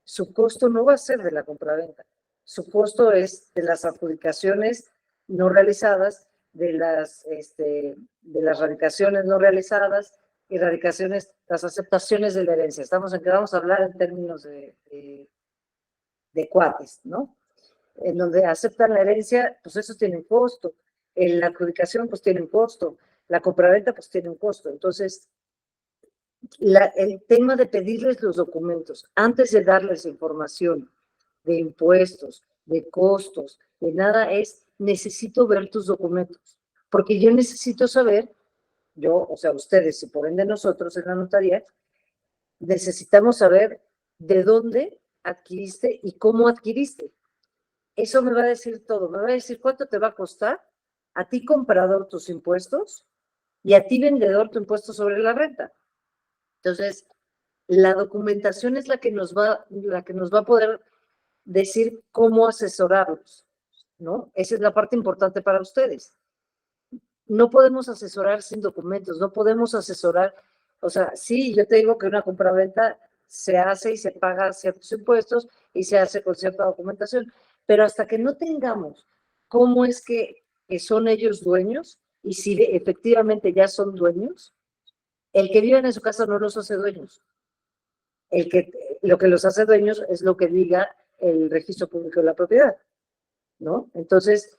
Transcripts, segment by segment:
su costo no va a ser de la compraventa, su costo es de las adjudicaciones no realizadas, de las radicaciones no realizadas y las aceptaciones de la herencia. Vamos a hablar en términos de cuates, ¿no? En donde aceptan la herencia, pues eso tiene un costo. En la adjudicación, pues tiene un costo. La compraventa, pues tiene un costo. Entonces, el tema de pedirles los documentos antes de darles información de impuestos, de costos, de nada, es necesito ver tus documentos, porque yo necesito saber, o sea, ustedes y por ende nosotros en la notaría, necesitamos saber de dónde adquiriste y cómo adquiriste. Eso me va a decir todo, me va a decir cuánto te va a costar a ti comprador tus impuestos y a ti vendedor tu impuesto sobre la renta. Entonces, la documentación es la que nos va a poder decir cómo asesorarlos, ¿no? Esa es la parte importante para ustedes. No podemos asesorar sin documentos, no podemos asesorar, o sea, sí, yo te digo que una compraventa se hace y se paga ciertos impuestos y se hace con cierta documentación, pero hasta que no tengamos cómo es que son ellos dueños y si efectivamente ya son dueños, el que vive en su casa no los hace dueños. Lo que los hace dueños es lo que diga el registro público de la propiedad, ¿no? Entonces,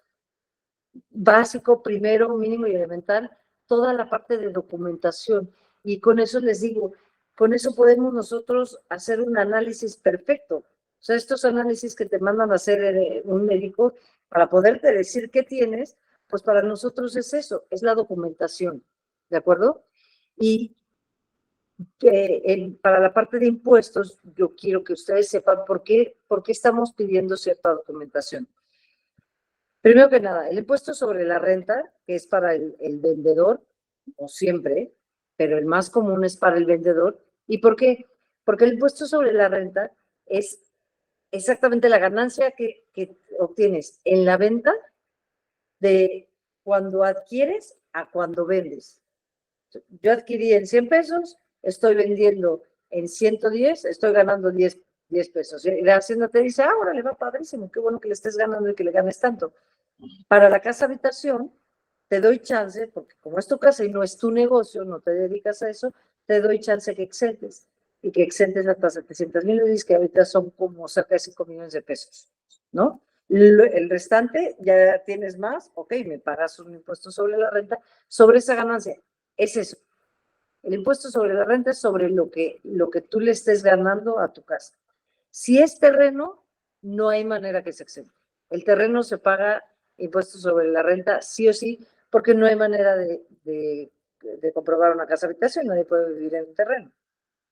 básico, primero, mínimo y elemental, toda la parte de documentación. Y con eso les digo, con eso podemos nosotros hacer un análisis perfecto. O sea, estos análisis que te mandan a hacer un médico para poderte decir qué tienes, pues para nosotros es eso, es la documentación, ¿de acuerdo? Y para la parte de impuestos, yo quiero que ustedes sepan por qué estamos pidiendo cierta documentación. Primero que nada, el impuesto sobre la renta, que es para el vendedor, o siempre, pero el más común es para el vendedor. ¿Y por qué? Porque el impuesto sobre la renta es exactamente la ganancia que obtienes en la venta de cuando adquieres a cuando vendes. Yo adquirí en 100 pesos, estoy vendiendo en 110, estoy ganando 10 pesos. Y la Hacienda te dice, ahora le va padrísimo, qué bueno que le estés ganando y que le ganes tanto. Para la casa habitación, te doy chance, porque como es tu casa y no es tu negocio, no te dedicas a eso, te doy chance que exentes. Y que exentes hasta 700,000, y que ahorita son como cerca de 5 millones de pesos, ¿no? El restante, ya tienes más, ok, me pagas un impuesto sobre la renta, sobre esa ganancia. Es eso. El impuesto sobre la renta es sobre lo que tú le estés ganando a tu casa. Si es terreno, no hay manera que se exente. El terreno se paga impuestos sobre la renta sí o sí, porque no hay manera de comprobar una casa habitación, nadie puede vivir en un terreno,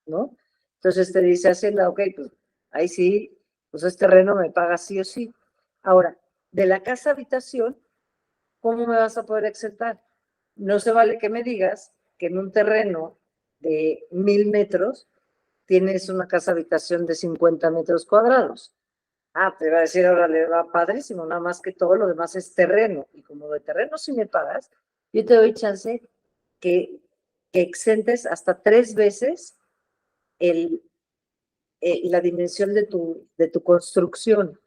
¿no? Entonces te dice Hacienda, ok, pues ahí sí, pues es terreno, me paga sí o sí. Ahora, de la casa habitación, ¿cómo me vas a poder exentar? No se vale que me digas que en un terreno de 1,000 metros tienes una casa habitación de 50 metros cuadrados. Ah, te va a decir, ahora le va padrísimo, nada más que todo lo demás es terreno. Y como de terreno si me pagas, yo te doy chance que exentes hasta 3 veces la dimensión de tu construcción.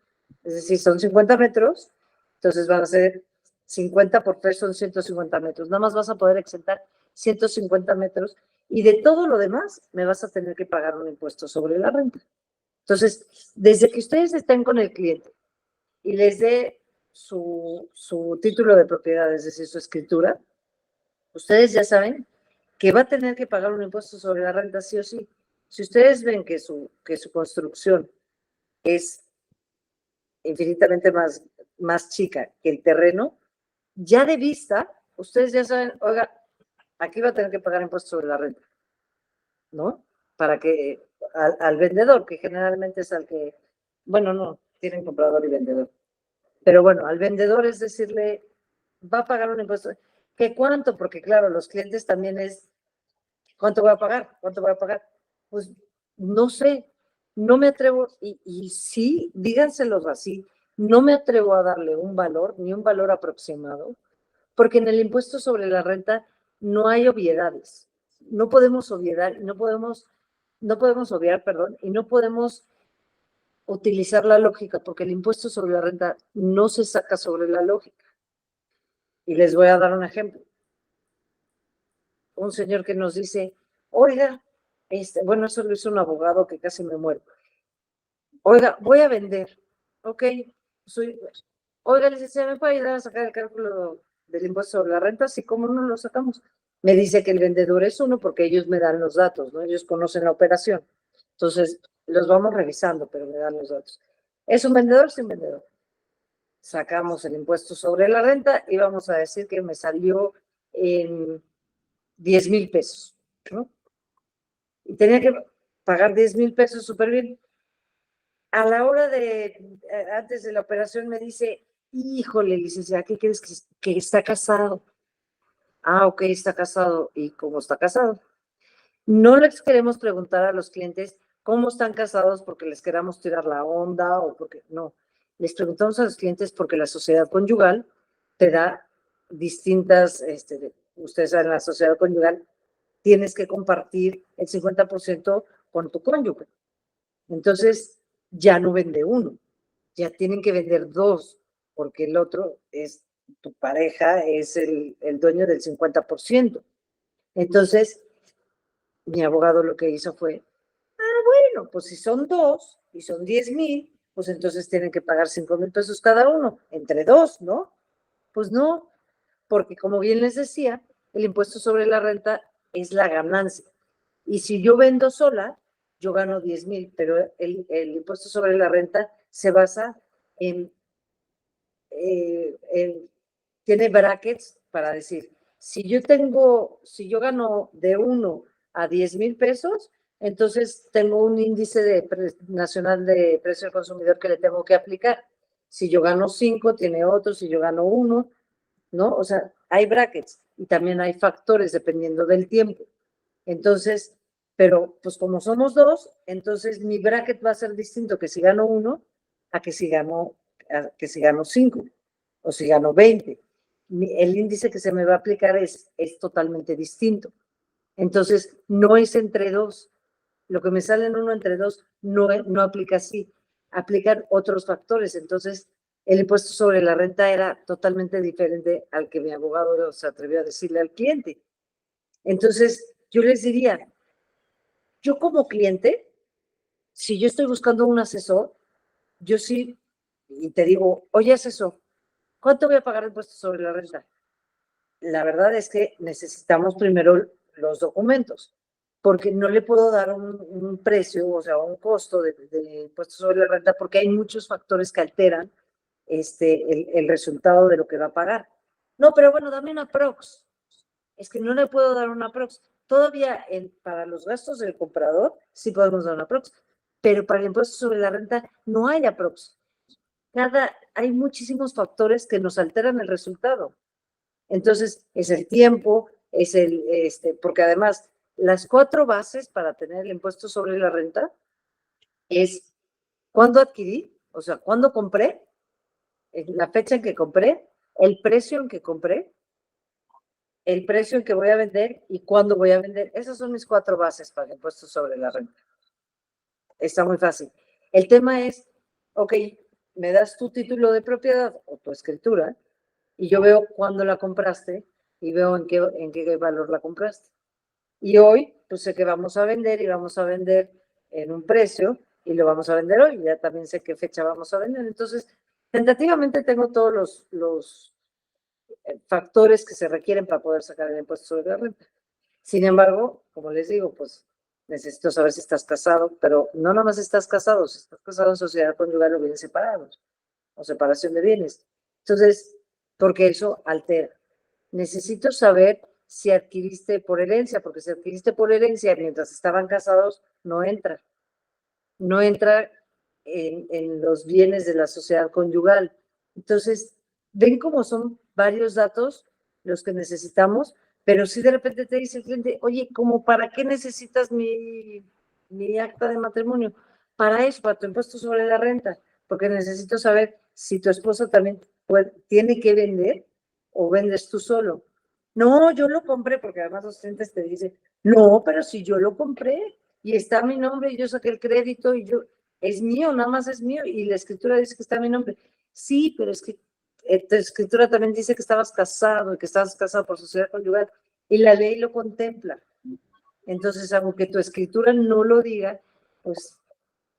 Es decir, son 50 metros, entonces van a ser 50 por 3 son 150 metros. Nada más vas a poder exentar 150 metros y de todo lo demás me vas a tener que pagar un impuesto sobre la renta. Entonces, desde que ustedes estén con el cliente y les dé su título de propiedad, es decir, su escritura, ustedes ya saben que va a tener que pagar un impuesto sobre la renta sí o sí. Si ustedes ven que su construcción es infinitamente más chica que el terreno, ya de vista, ustedes ya saben, oiga, aquí va a tener que pagar impuestos sobre la renta, ¿no? Para que al vendedor, que generalmente es al que, bueno, no, tienen comprador y vendedor. Pero bueno, al vendedor es decirle, va a pagar un impuesto. ¿Qué cuánto? Porque claro, los clientes también es, ¿cuánto voy a pagar? ¿Cuánto voy a pagar? Pues no sé, no me atrevo, y sí, díganselos así, no me atrevo a darle un valor, ni un valor aproximado, porque en el impuesto sobre la renta no hay obviedades. No podemos obviar, y no podemos obviar, perdón, y no podemos utilizar la lógica, porque el impuesto sobre la renta no se saca sobre la lógica. Y les voy a dar un ejemplo. Un señor que nos dice, oiga, bueno, eso lo hizo un abogado que casi me muero. Oiga, voy a vender. Ok, oiga, licenciada, ¿me puede ayudar a sacar el cálculo del impuesto sobre la renta? Sí, ¿cómo no lo sacamos? Me dice que el vendedor es uno porque ellos me dan los datos, ¿no? Ellos conocen la operación. Entonces, los vamos revisando, pero me dan los datos. ¿Es un vendedor? Sí, un vendedor. Sacamos el impuesto sobre la renta y vamos a decir que me salió en 10,000 pesos, ¿no? Y tenía que pagar 10,000 pesos súper bien. A la hora antes de la operación me dice, híjole, licenciada, ¿qué crees que está casado? Ah, ok, está casado. ¿Y cómo está casado? No les queremos preguntar a los clientes cómo están casados porque les queramos tirar la onda o porque no. Les preguntamos a los clientes porque la sociedad conyugal te da distintas, ustedes saben, la sociedad conyugal tienes que compartir el 50% con tu cónyuge. Entonces, ya no vende uno, ya tienen que vender dos, porque el otro es, tu pareja es el dueño del 50%. Entonces, mi abogado lo que hizo fue, bueno, pues si son dos y son 10,000, pues entonces tienen que pagar 5,000 pesos cada uno, entre dos, ¿no? Pues no, porque como bien les decía, el impuesto sobre la renta es la ganancia. Y si yo vendo sola, yo gano 10,000, pero el impuesto sobre la renta se basa en, tiene brackets para decir, si yo gano de 1 a 10,000 pesos, entonces tengo un índice nacional de precio del consumidor que le tengo que aplicar. Si yo gano 5, tiene otro, si yo gano 1, ¿no? O sea, hay brackets y también hay factores dependiendo del tiempo. Entonces, pero pues como somos dos, entonces mi bracket va a ser distinto que si gano 1 a que si gano 5 o si gano 20. El índice que se me va a aplicar es totalmente distinto. Entonces, no es entre dos. Lo que me sale en 1 entre 2 no aplica así. Aplican otros factores. Entonces, el impuesto sobre la renta era totalmente diferente al que mi abogado se atrevió a decirle al cliente. Entonces, yo les diría, yo como cliente, si yo estoy buscando un asesor, yo sí, y te digo, oye, asesor, ¿cuánto voy a pagar de impuesto sobre la renta? La verdad es que necesitamos primero los documentos, porque no le puedo dar un precio, o sea, un costo de impuesto sobre la renta, porque hay muchos factores que alteran el resultado de lo que va a pagar. No, pero bueno, dame una prox. Es que no le puedo dar una prox. Todavía para los gastos del comprador sí podemos dar una prox, pero para el impuesto sobre la renta no hay aprox. Hay muchísimos factores que nos alteran el resultado. Entonces, es el tiempo, porque además las 4 bases para tener el impuesto sobre la renta es cuándo adquirí, o sea, cuándo compré, la fecha en que compré, el precio en que compré, el precio en que voy a vender y cuándo voy a vender. Esas son mis 4 bases para el impuesto sobre la renta. Está muy fácil. El tema es, ok, me das tu título de propiedad o tu escritura y yo veo cuándo la compraste y veo en qué valor la compraste. Y hoy, pues sé que vamos a vender y vamos a vender en un precio y lo vamos a vender hoy. Ya también sé qué fecha vamos a vender. Entonces, tentativamente tengo todos los factores que se requieren para poder sacar el impuesto sobre la renta. Sin embargo, como les digo, pues necesito saber si estás casado, pero no nomás estás casado, si estás casado en sociedad conyugal o bienes separados, o separación de bienes. Entonces, porque eso altera. Necesito saber si adquiriste por herencia, porque si adquiriste por herencia mientras estaban casados, no entra. No entra en los bienes de la sociedad conyugal. Entonces, ven cómo son varios datos los que necesitamos, pero si de repente te dice el cliente, oye, ¿cómo para qué necesitas mi acta de matrimonio? Para eso, para tu impuesto sobre la renta, porque necesito saber si tu esposo también tiene que vender o vendes tú solo. No, yo lo compré, porque además los clientes te dicen, no, pero si yo lo compré y está mi nombre y yo saqué el crédito y yo, es mío, nada más es mío, y la escritura dice que está mi nombre. Sí, pero es que tu escritura también dice que estabas casado y que estabas casado por sociedad conyugal, y la ley lo contempla. Entonces, aunque tu escritura no lo diga, pues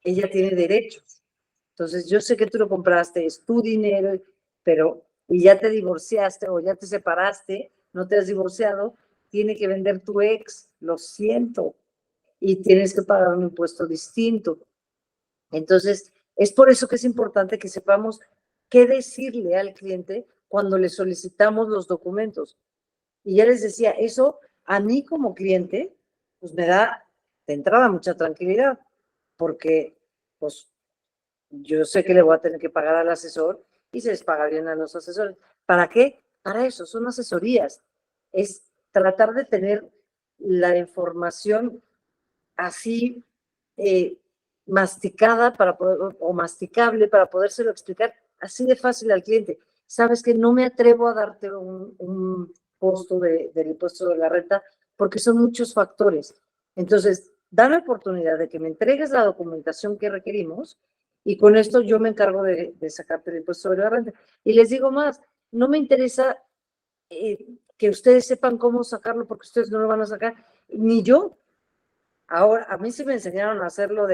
ella tiene derechos. Entonces, yo sé que tú lo compraste, es tu dinero, pero y ya te divorciaste o ya te separaste, no te has divorciado, tiene que vender tu ex, lo siento, y tienes que pagar un impuesto distinto. Entonces, es por eso que es importante que sepamos qué decirle al cliente cuando le solicitamos los documentos. Y ya les decía, eso a mí como cliente, pues me da de entrada mucha tranquilidad, porque pues yo sé que le voy a tener que pagar al asesor y se les paga bien a los asesores. ¿Para qué? Para eso, son asesorías. Es tratar de tener la información así masticada para poder, o masticable para podérselo explicar así de fácil al cliente. Sabes que no me atrevo a darte un costo del impuesto de la renta porque son muchos factores. Entonces, da la oportunidad de que me entregues la documentación que requerimos y con esto yo me encargo de sacarte el impuesto sobre la renta. Y les digo más, no me interesa que ustedes sepan cómo sacarlo porque ustedes no lo van a sacar, ni yo. Ahora, a mí sí me enseñaron a hacerlo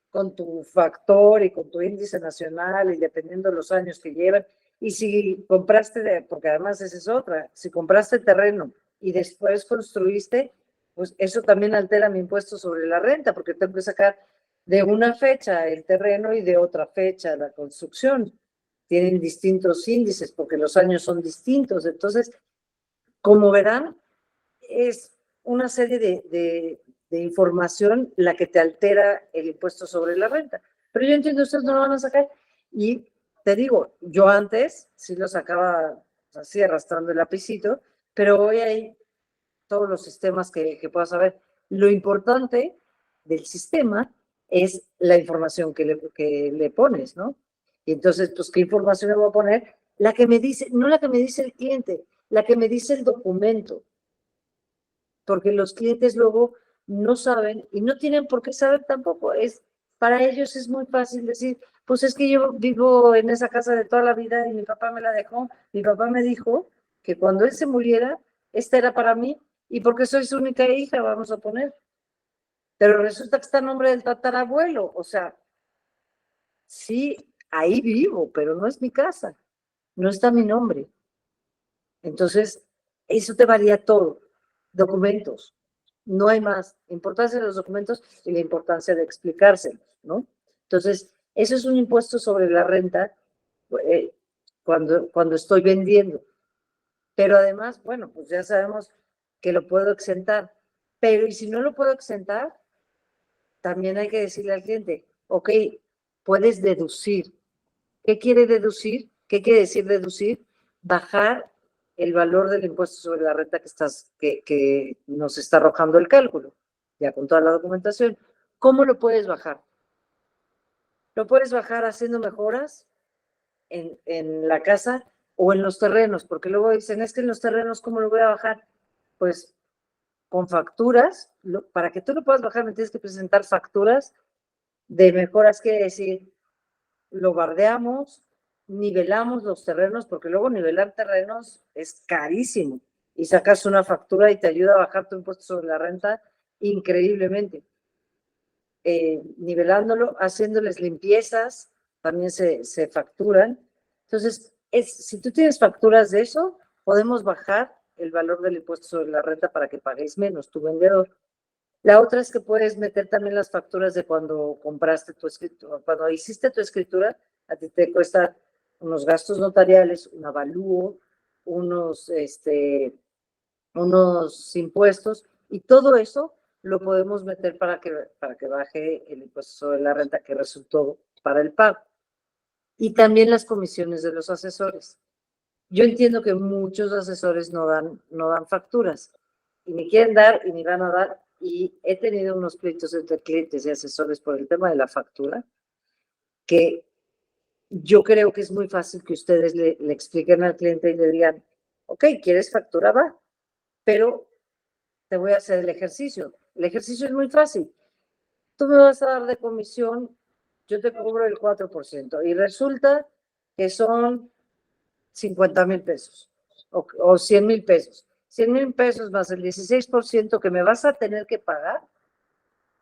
con tu factor y con tu índice nacional y dependiendo de los años que llevan. Y si compraste, porque además esa es otra, si compraste terreno y después construiste, pues eso también altera mi impuesto sobre la renta, porque tengo que sacar de una fecha el terreno y de otra fecha la construcción. Tienen distintos índices porque los años son distintos. Entonces, como verán, es una serie de información la que te altera el impuesto sobre la renta. Pero yo entiendo, ustedes no lo van a sacar. Y te digo, yo antes sí lo sacaba así arrastrando el lapicito, pero hoy hay todos los sistemas que puedas saber. Lo importante del sistema es la información que le pones, ¿no? Y entonces, pues, ¿qué información le voy a poner? La que me dice, no la que me dice el cliente, la que me dice el documento, porque los clientes luego no saben y no tienen por qué saber tampoco. Para ellos es muy fácil decir, pues es que yo vivo en esa casa de toda la vida y mi papá me la dejó, mi papá me dijo que cuando él se muriera, esta era para mí y porque soy su única hija, vamos a poner. Pero resulta que está a nombre del tatarabuelo, o sea, sí, ahí vivo, pero no es mi casa, no está mi nombre. Entonces, eso te varía todo. Documentos. No hay más. Importancia de los documentos y la importancia de explicárselos, ¿no? Entonces, eso es un impuesto sobre la renta eh, cuando estoy vendiendo. Pero además, bueno, pues ya sabemos que lo puedo exentar. Pero y si no lo puedo exentar, también hay que decirle al cliente, ok, puedes deducir. ¿Qué quiere deducir? ¿Qué quiere decir deducir? Bajar el valor del impuesto sobre la renta que nos está arrojando el cálculo, ya con toda la documentación. ¿Cómo lo puedes bajar? Lo puedes bajar haciendo mejoras en la casa o en los terrenos, porque luego dicen, es que en los terrenos, ¿cómo lo voy a bajar? Pues con facturas, para que tú lo puedas bajar, me tienes que presentar facturas de mejoras, quiere decir, lo bardeamos, nivelamos los terrenos, porque luego nivelar terrenos es carísimo y sacas una factura y te ayuda a bajar tu impuesto sobre la renta increíblemente. Nivelándolo, haciéndoles limpiezas, también se facturan. Entonces, si tú tienes facturas de eso, podemos bajar el valor del impuesto sobre la renta para que paguéis menos, tu vendedor. La otra es que puedes meter también las facturas de cuando compraste tu escritura, cuando hiciste tu escritura, a ti te cuesta unos gastos notariales, un avalúo, unos impuestos, y todo eso lo podemos meter para que baje el impuesto sobre la renta que resultó para el pago. Y también las comisiones de los asesores. Yo entiendo que muchos asesores no dan facturas y ni quieren dar y ni van a dar. Y he tenido unos pleitos entre clientes y asesores por el tema de la factura, que yo creo que es muy fácil que ustedes le expliquen al cliente y le digan, ok, ¿quieres factura? Va, pero te voy a hacer el ejercicio. El ejercicio es muy fácil. Tú me vas a dar de comisión, yo te cobro el 4% y resulta que son 50,000 pesos o 100,000 pesos. 100,000 pesos más el 16% que me vas a tener que pagar.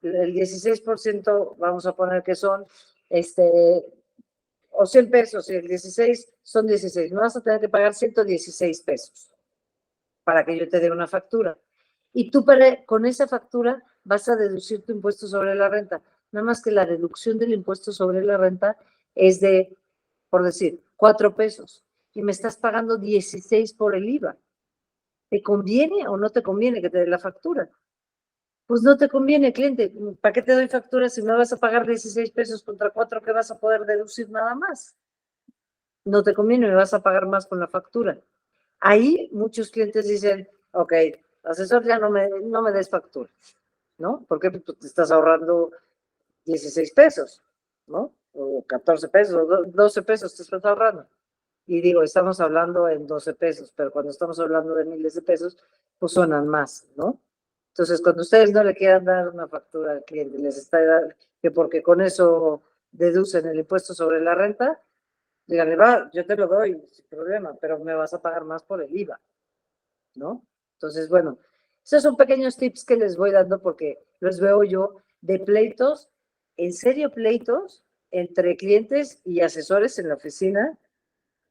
El 16% vamos a poner que son, o 100 pesos y el 16 son 16. Me vas a tener que pagar 116 pesos para que yo te dé una factura. Y tú con esa factura vas a deducir tu impuesto sobre la renta. Nada más que la deducción del impuesto sobre la renta es de, por decir, 4 pesos. Y me estás pagando 16 por el IVA. ¿Te conviene o no te conviene que te dé la factura? Pues no te conviene, cliente. ¿Para qué te doy factura si me vas a pagar 16 pesos contra 4 que vas a poder deducir nada más? No te conviene, me vas a pagar más con la factura. Ahí muchos clientes dicen, ok, asesor, ya no me des factura, ¿no? Porque tú te estás ahorrando 16 pesos, ¿no? O 14 pesos, o 12 pesos te estás ahorrando. Y digo, estamos hablando en 12 pesos, pero cuando estamos hablando de miles de pesos, pues suenan más, ¿no? Entonces, cuando ustedes no le quieran dar una factura al cliente, les está dando, que porque con eso deducen el impuesto sobre la renta, díganle, va, yo te lo doy sin problema, pero me vas a pagar más por el IVA, ¿no? Entonces, bueno, esos son pequeños tips que les voy dando porque los veo yo de pleitos, en serio pleitos, entre clientes y asesores en la oficina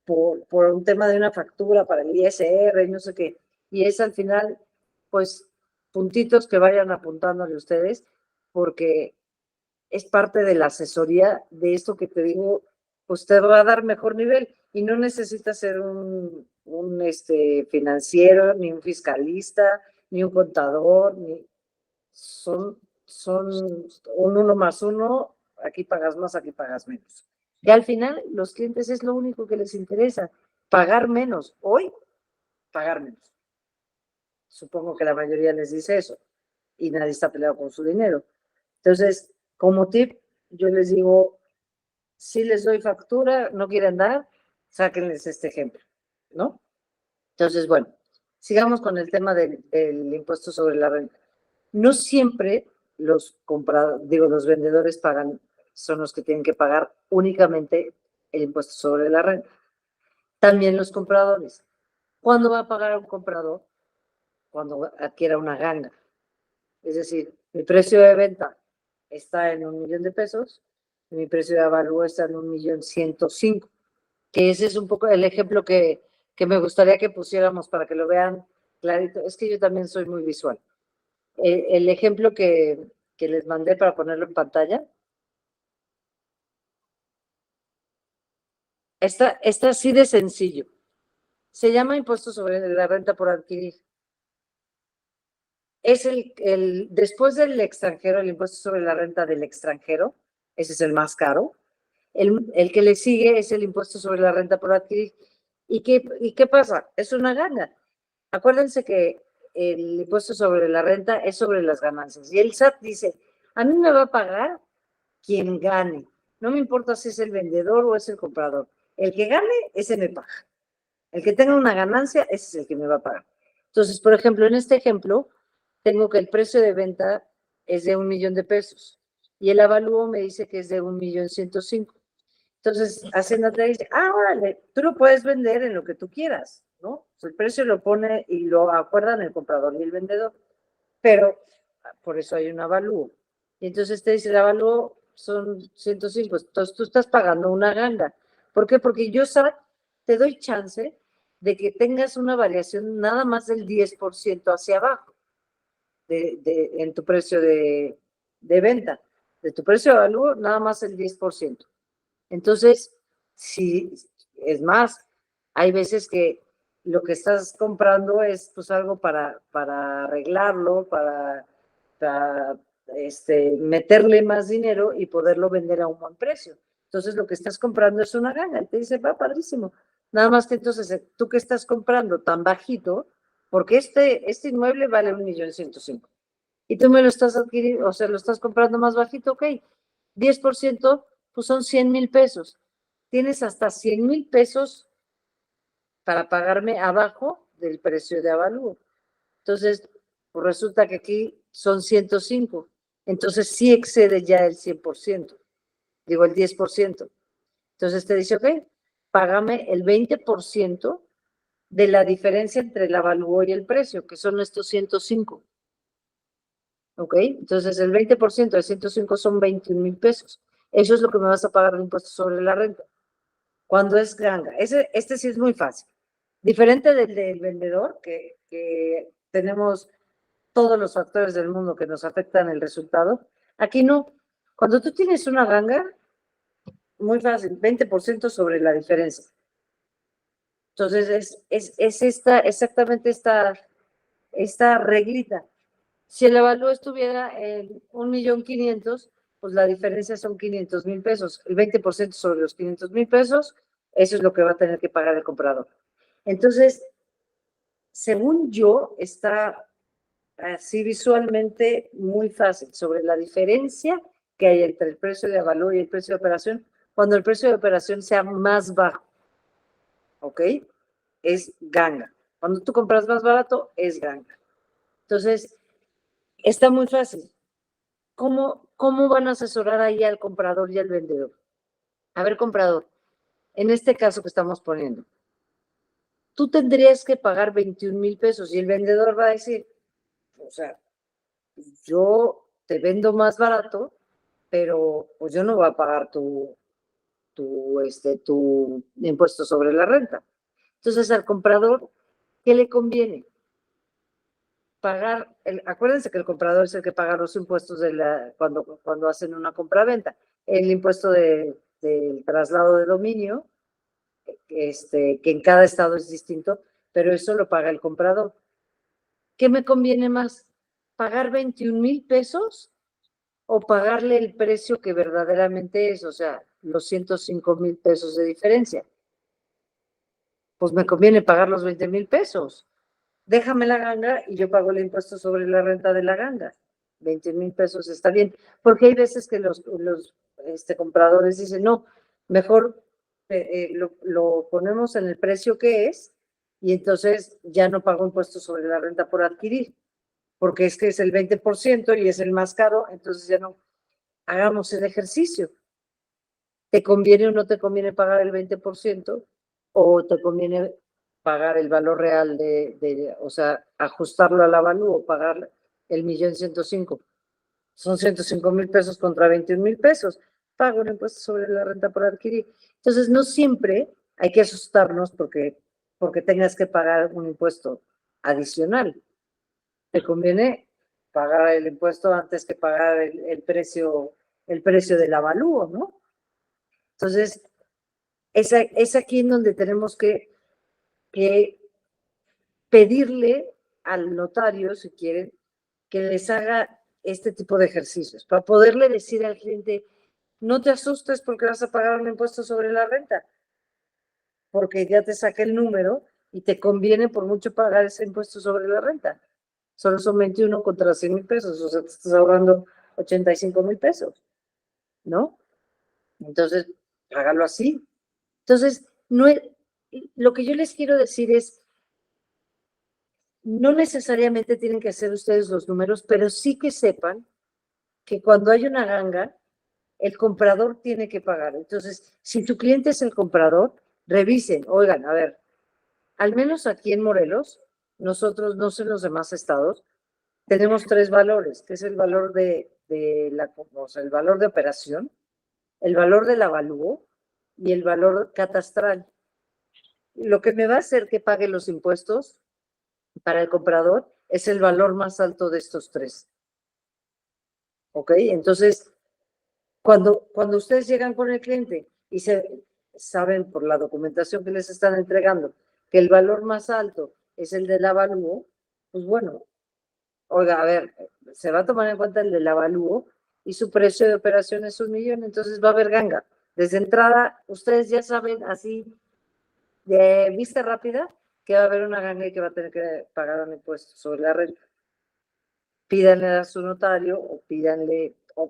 por un tema de una factura para el ISR y no sé qué. Y es al final, pues, puntitos que vayan apuntándole ustedes porque es parte de la asesoría de esto que te digo, pues te va a dar mejor nivel y no necesitas ser un financiero, ni un fiscalista, ni un contador, son un 1 más 1, aquí pagas más, aquí pagas menos. Y al final, los clientes es lo único que les interesa, pagar menos. Hoy, pagar menos. Supongo que la mayoría les dice eso y nadie está peleado con su dinero. Entonces, como tip, yo les digo, si les doy factura, no quieren dar, sáquenles este ejemplo, ¿no? Entonces, bueno, sigamos con el tema del impuesto sobre la renta. No siempre los los vendedores son los que tienen que pagar únicamente el impuesto sobre la renta. También los compradores. ¿Cuándo va a pagar un comprador? Cuando adquiera una ganga. Es decir, mi precio de venta está en 1,000,000 de pesos, y mi precio de avalúo está en 1,105,000, que ese es un poco el ejemplo que me gustaría que pusiéramos para que lo vean clarito. Es que yo también soy muy visual. El ejemplo que les mandé para ponerlo en pantalla, está así de sencillo. Se llama impuesto sobre la renta por adquirir. Es después del extranjero, el impuesto sobre la renta del extranjero, ese es el más caro. El que le sigue es el impuesto sobre la renta por adquirir. ¿Y qué pasa? Es una gana. Acuérdense que el impuesto sobre la renta es sobre las ganancias. Y el SAT dice, a mí me va a pagar quien gane. No me importa si es el vendedor o es el comprador. El que gane, ese me paga. El que tenga una ganancia, ese es el que me va a pagar. Entonces, por ejemplo, en este ejemplo, tengo que el precio de venta es de 1,000,000 de pesos y el avalúo me dice que es de 1,105,000. Entonces, Hacienda te dice, órale, tú lo puedes vender en lo que tú quieras, ¿no? El precio lo pone y lo acuerdan el comprador y el vendedor, pero por eso hay un avalúo. Y entonces te dice, el avalúo son 105, entonces tú estás pagando una ganga. ¿Por qué? Porque yo te doy chance de que tengas una variación nada más del 10% hacia abajo en tu precio de venta. De tu precio de avalúo, nada más el 10%. Entonces, si es más, hay veces que lo que estás comprando es pues algo para arreglarlo, para meterle más dinero y poderlo vender a un buen precio. Entonces, lo que estás comprando es una ganga. Y te dice, va padrísimo. Nada más que entonces, tú que estás comprando tan bajito, porque este inmueble vale 1,105,000 y tú me lo estás adquiriendo, o sea, lo estás comprando más bajito, ok, 10%, pues son 100,000 pesos. Tienes hasta 100,000 pesos para pagarme abajo del precio de avalúo. Entonces, pues resulta que aquí son 105. Entonces, sí excede ya el 100%. digo el 10%. Entonces te dice, ok, págame el 20% de la diferencia entre el avalúo y el precio, que son estos 105. ¿Ok? Entonces el 20% de 105 son 21,000 pesos. Eso es lo que me vas a pagar de impuesto sobre la renta. Cuando es ganga. Este sí es muy fácil. Diferente del vendedor, que tenemos todos los factores del mundo que nos afectan el resultado. Aquí no. Cuando tú tienes una ganga, muy fácil, 20% sobre la diferencia. Entonces es exactamente esta reglita. Si el avalúo estuviera en 1,500,000, pues la diferencia son 500,000 pesos. El 20% sobre los 500,000 pesos, eso es lo que va a tener que pagar el comprador. Entonces, según yo, está así visualmente muy fácil sobre la diferencia que hay entre el precio de avalúo y el precio de operación, cuando el precio de operación sea más bajo. ¿Ok? Es ganga. Cuando tú compras más barato, es ganga. Entonces, está muy fácil. ¿Cómo van a asesorar ahí al comprador y al vendedor? A ver, comprador, en este caso que estamos poniendo, tú tendrías que pagar 21,000 pesos y el vendedor va a decir, o sea, yo te vendo más barato, pero pues yo no voy a pagar tu impuesto sobre la renta. Entonces, al comprador, ¿qué le conviene? Pagar, acuérdense que el comprador es el que paga los impuestos cuando hacen una compraventa. El impuesto del traslado de dominio, que en cada estado es distinto, pero eso lo paga el comprador. ¿Qué me conviene más? ¿Pagar 21,000 pesos o pagarle el precio que verdaderamente es? O sea, los 105,000 pesos de diferencia. Pues me conviene pagar los 20,000 pesos. Déjame la ganga y yo pago el impuesto sobre la renta de la ganga. 20,000 pesos está bien. Porque hay veces que los compradores dicen, no, mejor lo ponemos en el precio que es y entonces ya no pago impuesto sobre la renta por adquirir, porque es que es el 20% y es el más caro, entonces ya no. Hagamos el ejercicio. ¿Te conviene o no te conviene pagar el 20%? ¿O te conviene pagar el valor real o sea, ajustarlo al avalúo, pagar el 1,105,000? Son 105,000 pesos contra 21,000 pesos. Pago un impuesto sobre la renta por adquirir. Entonces, no siempre hay que asustarnos porque tengas que pagar un impuesto adicional. Te conviene pagar el impuesto antes que pagar el precio del avalúo, ¿no? Entonces, es aquí en donde tenemos que pedirle al notario, si quieren, que les haga este tipo de ejercicios, para poderle decir al cliente, no te asustes porque vas a pagar un impuesto sobre la renta, porque ya te saqué el número y te conviene por mucho pagar ese impuesto sobre la renta. Solo son 21 contra 100,000 pesos, o sea, te estás ahorrando 85,000 pesos, ¿no? Entonces, hágalo así. Entonces, lo que yo les quiero decir es, no necesariamente tienen que hacer ustedes los números, pero sí que sepan que cuando hay una ganga, el comprador tiene que pagar. Entonces, si tu cliente es el comprador, revisen, oigan, a ver, al menos aquí en Morelos, nosotros, no sé en los demás estados, tenemos 3 valores, que es el valor el valor de operación, el valor del avalúo y el valor catastral. Lo que me va a hacer que pague los impuestos para el comprador es el valor más alto de estos 3. ¿Ok? Entonces, cuando ustedes llegan con el cliente y saben por la documentación que les están entregando que el valor más alto es el del avalúo, pues bueno, oiga, a ver, se va a tomar en cuenta el del avalúo y su precio de operación es 1,000,000, entonces va a haber ganga. Desde entrada, ustedes ya saben así de vista rápida que va a haber una ganga y que va a tener que pagar un impuesto sobre la renta. Pídanle a su notario o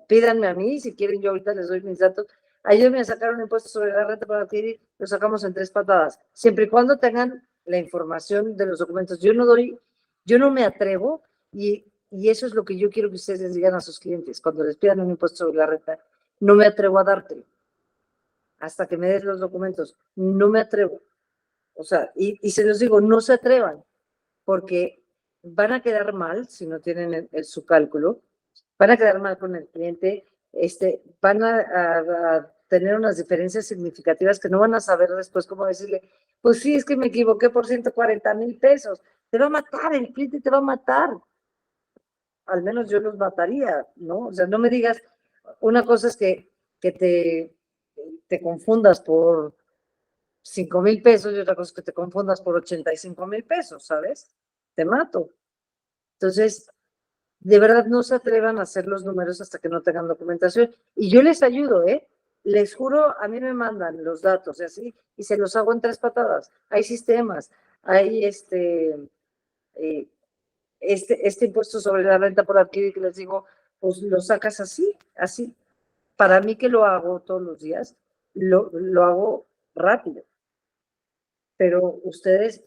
pídanme a mí, si quieren, yo ahorita les doy mis datos. Ayúdenme a sacar un impuesto sobre la renta para adquirir, lo sacamos en 3 patadas, siempre y cuando tengan la información de los documentos. Yo no me atrevo y eso es lo que yo quiero que ustedes les digan a sus clientes cuando les pidan un impuesto sobre la renta. no me atrevo a dártelo. Hasta que me des los documentos, no me atrevo. O sea, y se los digo, no se atrevan, porque van a quedar mal si no tienen su cálculo, van a quedar mal con el cliente, van a tener unas diferencias significativas que no van a saber después cómo decirle, pues sí, es que me equivoqué por 140,000 pesos. Te va a matar, el cliente te va a matar. Al menos yo los mataría, ¿no? O sea, no me digas, una cosa es que te confundas por 5,000 pesos y otra cosa es que te confundas por 85,000 pesos, ¿sabes? Te mato. Entonces, de verdad no se atrevan a hacer los números hasta que no tengan documentación. Y yo les ayudo, ¿eh? Les juro, a mí me mandan los datos y así, y se los hago en 3 patadas. Hay sistemas, hay este impuesto sobre la renta por adquirir que les digo, pues lo sacas así, así. Para mí que lo hago todos los días, lo hago rápido. Pero ustedes,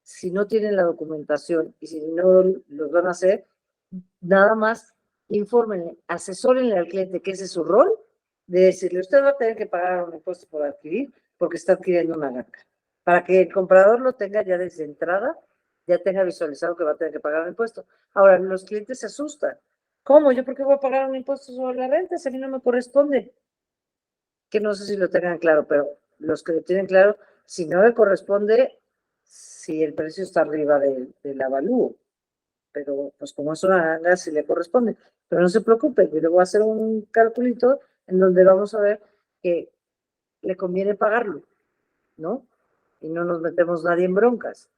si no tienen la documentación y si no los van a hacer, nada más infórmenle, asesórenle al cliente que ese es su rol, de decirle, usted va a tener que pagar un impuesto por adquirir porque está adquiriendo una ganga. Para que el comprador lo tenga ya desde entrada, ya tenga visualizado que va a tener que pagar un impuesto. Ahora, los clientes se asustan. ¿Cómo? ¿Yo por qué voy a pagar un impuesto sobre la renta? Si a mí no me corresponde. Que no sé si lo tengan claro, pero los que lo tienen claro, si no le corresponde, si el precio está arriba del avalúo. Pero pues como es una ganga, sí le corresponde. Pero no se preocupe, yo le voy a hacer un calculito en donde vamos a ver que le conviene pagarlo, ¿no? Y no nos metemos nadie en broncas.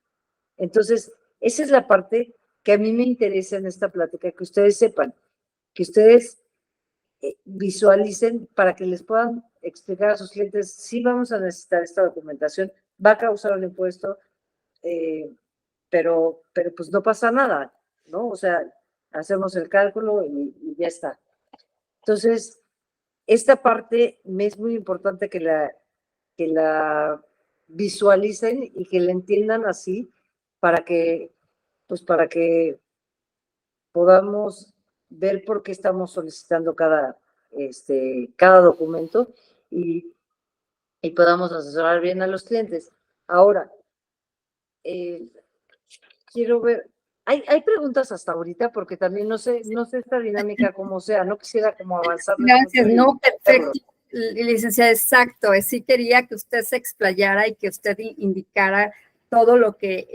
Entonces, esa es la parte que a mí me interesa en esta plática, que ustedes sepan, que ustedes visualicen para que les puedan explicar a sus clientes, sí vamos a necesitar esta documentación, va a causar un impuesto, pero pues no pasa nada, ¿no? O sea, hacemos el cálculo y ya está. Entonces, esta parte me es muy importante que la visualicen y que la entiendan así para que, pues para que podamos ver por qué estamos solicitando cada documento y podamos asesorar bien a los clientes. Ahora, quiero ver, hay preguntas hasta ahorita porque también no sé esta dinámica cómo sea, no quisiera como avanzar. Gracias, no, perfecto, licenciada, exacto, sí quería que usted se explayara y que usted indicara todo lo que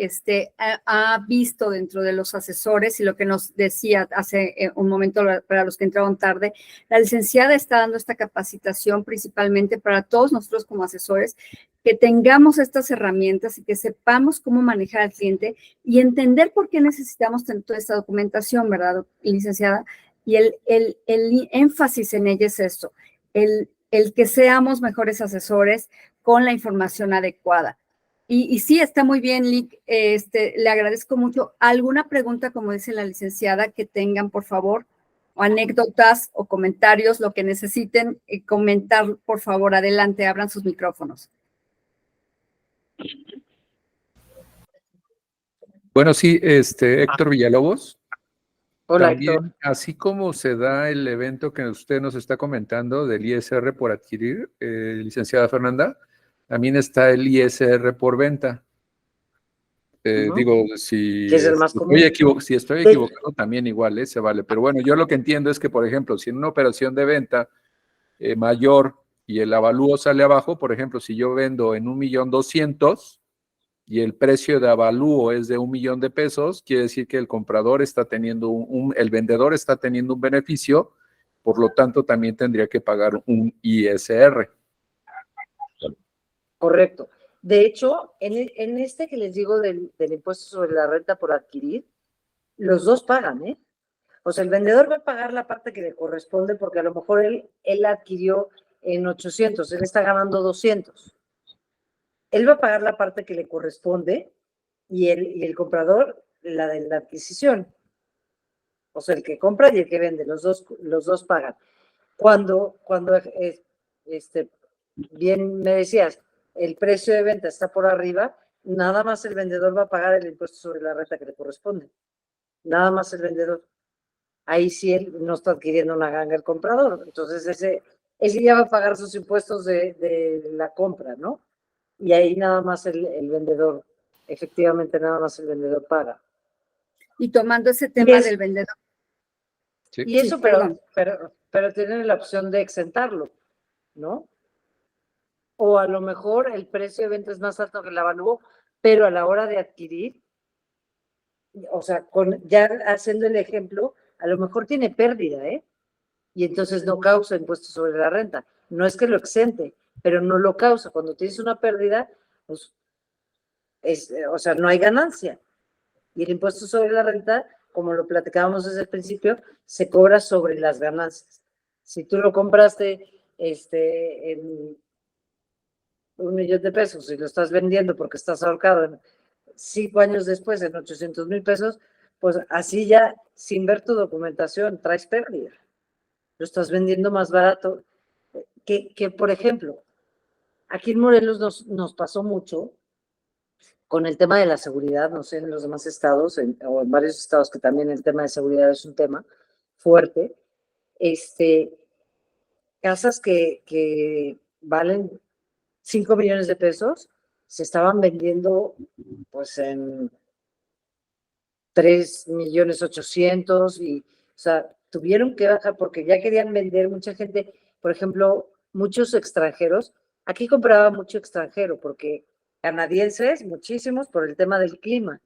ha visto dentro de los asesores y lo que nos decía hace un momento para los que entraron tarde. La licenciada está dando esta capacitación principalmente para todos nosotros como asesores, que tengamos estas herramientas y que sepamos cómo manejar al cliente y entender por qué necesitamos toda esta documentación, ¿verdad, licenciada? Y el énfasis en ella es esto, el que seamos mejores asesores con la información adecuada. Y sí, está muy bien, Lick, le agradezco mucho. ¿Alguna pregunta, como dice la licenciada, que tengan, por favor? O anécdotas o comentarios, lo que necesiten comentar, por favor, adelante, abran sus micrófonos. Bueno, sí, Héctor Villalobos. Hola, También, Héctor. así como se da el evento que usted nos está comentando del ISR por adquirir, licenciada Fernanda, también está el ISR por venta. Digo, si es el más común. si estoy equivocado, también igual, se vale. Pero bueno, yo lo que entiendo es que, por ejemplo, si en una operación de venta mayor y el avalúo sale abajo, por ejemplo, si yo vendo en 1,200,000 y el precio de avalúo es de 1,000,000 de pesos, quiere decir que el comprador está teniendo el vendedor está teniendo un beneficio, por lo tanto también tendría que pagar un ISR. Correcto. De hecho, en este que les digo del impuesto sobre la renta por adquirir, los dos pagan, ¿eh? O sea, el vendedor va a pagar la parte que le corresponde porque a lo mejor él adquirió en 800, él está ganando 200. Él va a pagar la parte que le corresponde y el comprador la de la adquisición. O sea, el que compra y el que vende, los dos pagan. Cuando bien me decías, el precio de venta está por arriba, nada más el vendedor va a pagar el impuesto sobre la renta que le corresponde. Nada más el vendedor. Ahí sí él no está adquiriendo una ganga el comprador. Entonces ese ya va a pagar sus impuestos de la compra, ¿no? Y ahí nada más el vendedor, efectivamente nada más el vendedor paga. Y tomando ese tema del vendedor. Sí. Y eso, Sí, pero tienen la opción de exentarlo, ¿no? O a lo mejor el precio de venta es más alto que el avalúo, pero a la hora de adquirir, o sea, ya haciendo el ejemplo, a lo mejor tiene pérdida, ¿eh? Y entonces no causa impuesto sobre la renta. No es que lo exente, pero no lo causa. Cuando tienes una pérdida, pues, o sea, no hay ganancia. Y el impuesto sobre la renta, como lo platicábamos desde el principio, se cobra sobre las ganancias. Si tú lo compraste en 1,000,000 de pesos y lo estás vendiendo porque estás ahorcado 5 años después en 800,000 pesos, pues así ya, sin ver tu documentación, traes pérdida. Lo estás vendiendo más barato que por ejemplo, aquí en Morelos nos pasó mucho con el tema de la seguridad, no sé, en los demás estados, o en varios estados que también el tema de seguridad es un tema fuerte, casas que valen 5 millones de pesos, se estaban vendiendo pues en 3,800,000 y, o sea, tuvieron que bajar porque ya querían vender mucha gente, por ejemplo, muchos extranjeros. Aquí compraba mucho extranjero porque canadienses, muchísimos por el tema del clima,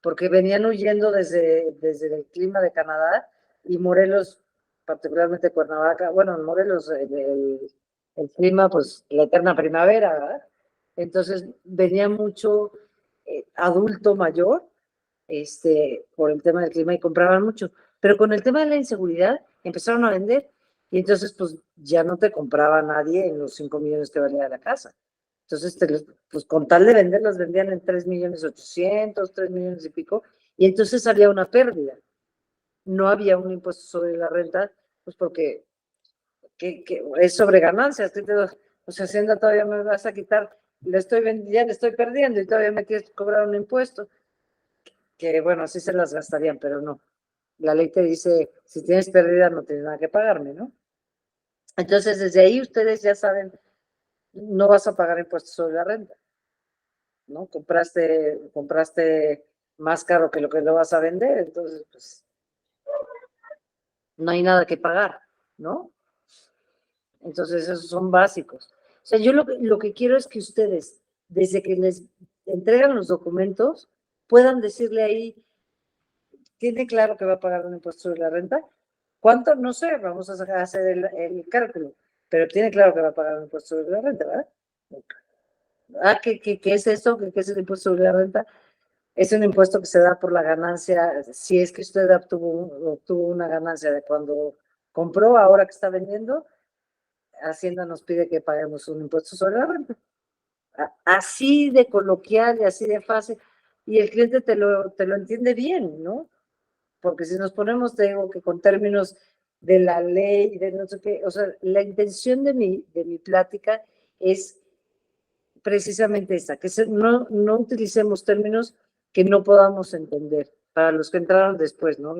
porque venían huyendo desde el clima de Canadá y Morelos, particularmente Cuernavaca, bueno, en Morelos el clima, pues la eterna primavera, ¿verdad? Entonces venía mucho adulto mayor por el tema del clima y compraban mucho. Pero con el tema de la inseguridad empezaron a vender y entonces pues ya no te compraba nadie en los 5 millones que valía la casa. Entonces, pues con tal de vender, las vendían en 3,800,000, 3 millones y pico, y entonces había una pérdida. No había un impuesto sobre la renta, pues porque es sobre ganancias. O sea, Hacienda todavía me vas a quitar, ya le estoy perdiendo y todavía me quieres cobrar un impuesto. Que bueno, así se las gastarían, pero no. La ley te dice, si tienes pérdida no tienes nada que pagarme, ¿no? Entonces, desde ahí ustedes ya saben, no vas a pagar impuestos sobre la renta, ¿no? Compraste más caro que lo que lo vas a vender, entonces, pues, no hay nada que pagar, ¿no? Entonces, esos son básicos. O sea, yo lo que quiero es que ustedes, desde que les entregan los documentos, puedan decirle ahí, ¿tiene claro que va a pagar un impuesto sobre la renta? ¿Cuánto? No sé, vamos a hacer el cálculo, pero tiene claro que va a pagar un impuesto sobre la renta, ¿verdad? ¿Qué es esto? ¿Qué es el impuesto sobre la renta? Es un impuesto que se da por la ganancia, si es que usted obtuvo una ganancia de cuando compró, ahora que está vendiendo, Hacienda nos pide que paguemos un impuesto sobre la renta. Así de coloquial y así de fácil, y el cliente te lo entiende bien, ¿no? Porque si nos ponemos, te digo, que con términos de la ley, de no sé qué, o sea, la intención de mi plática es precisamente esta, que no utilicemos términos que no podamos entender, para los que entraron después, ¿no?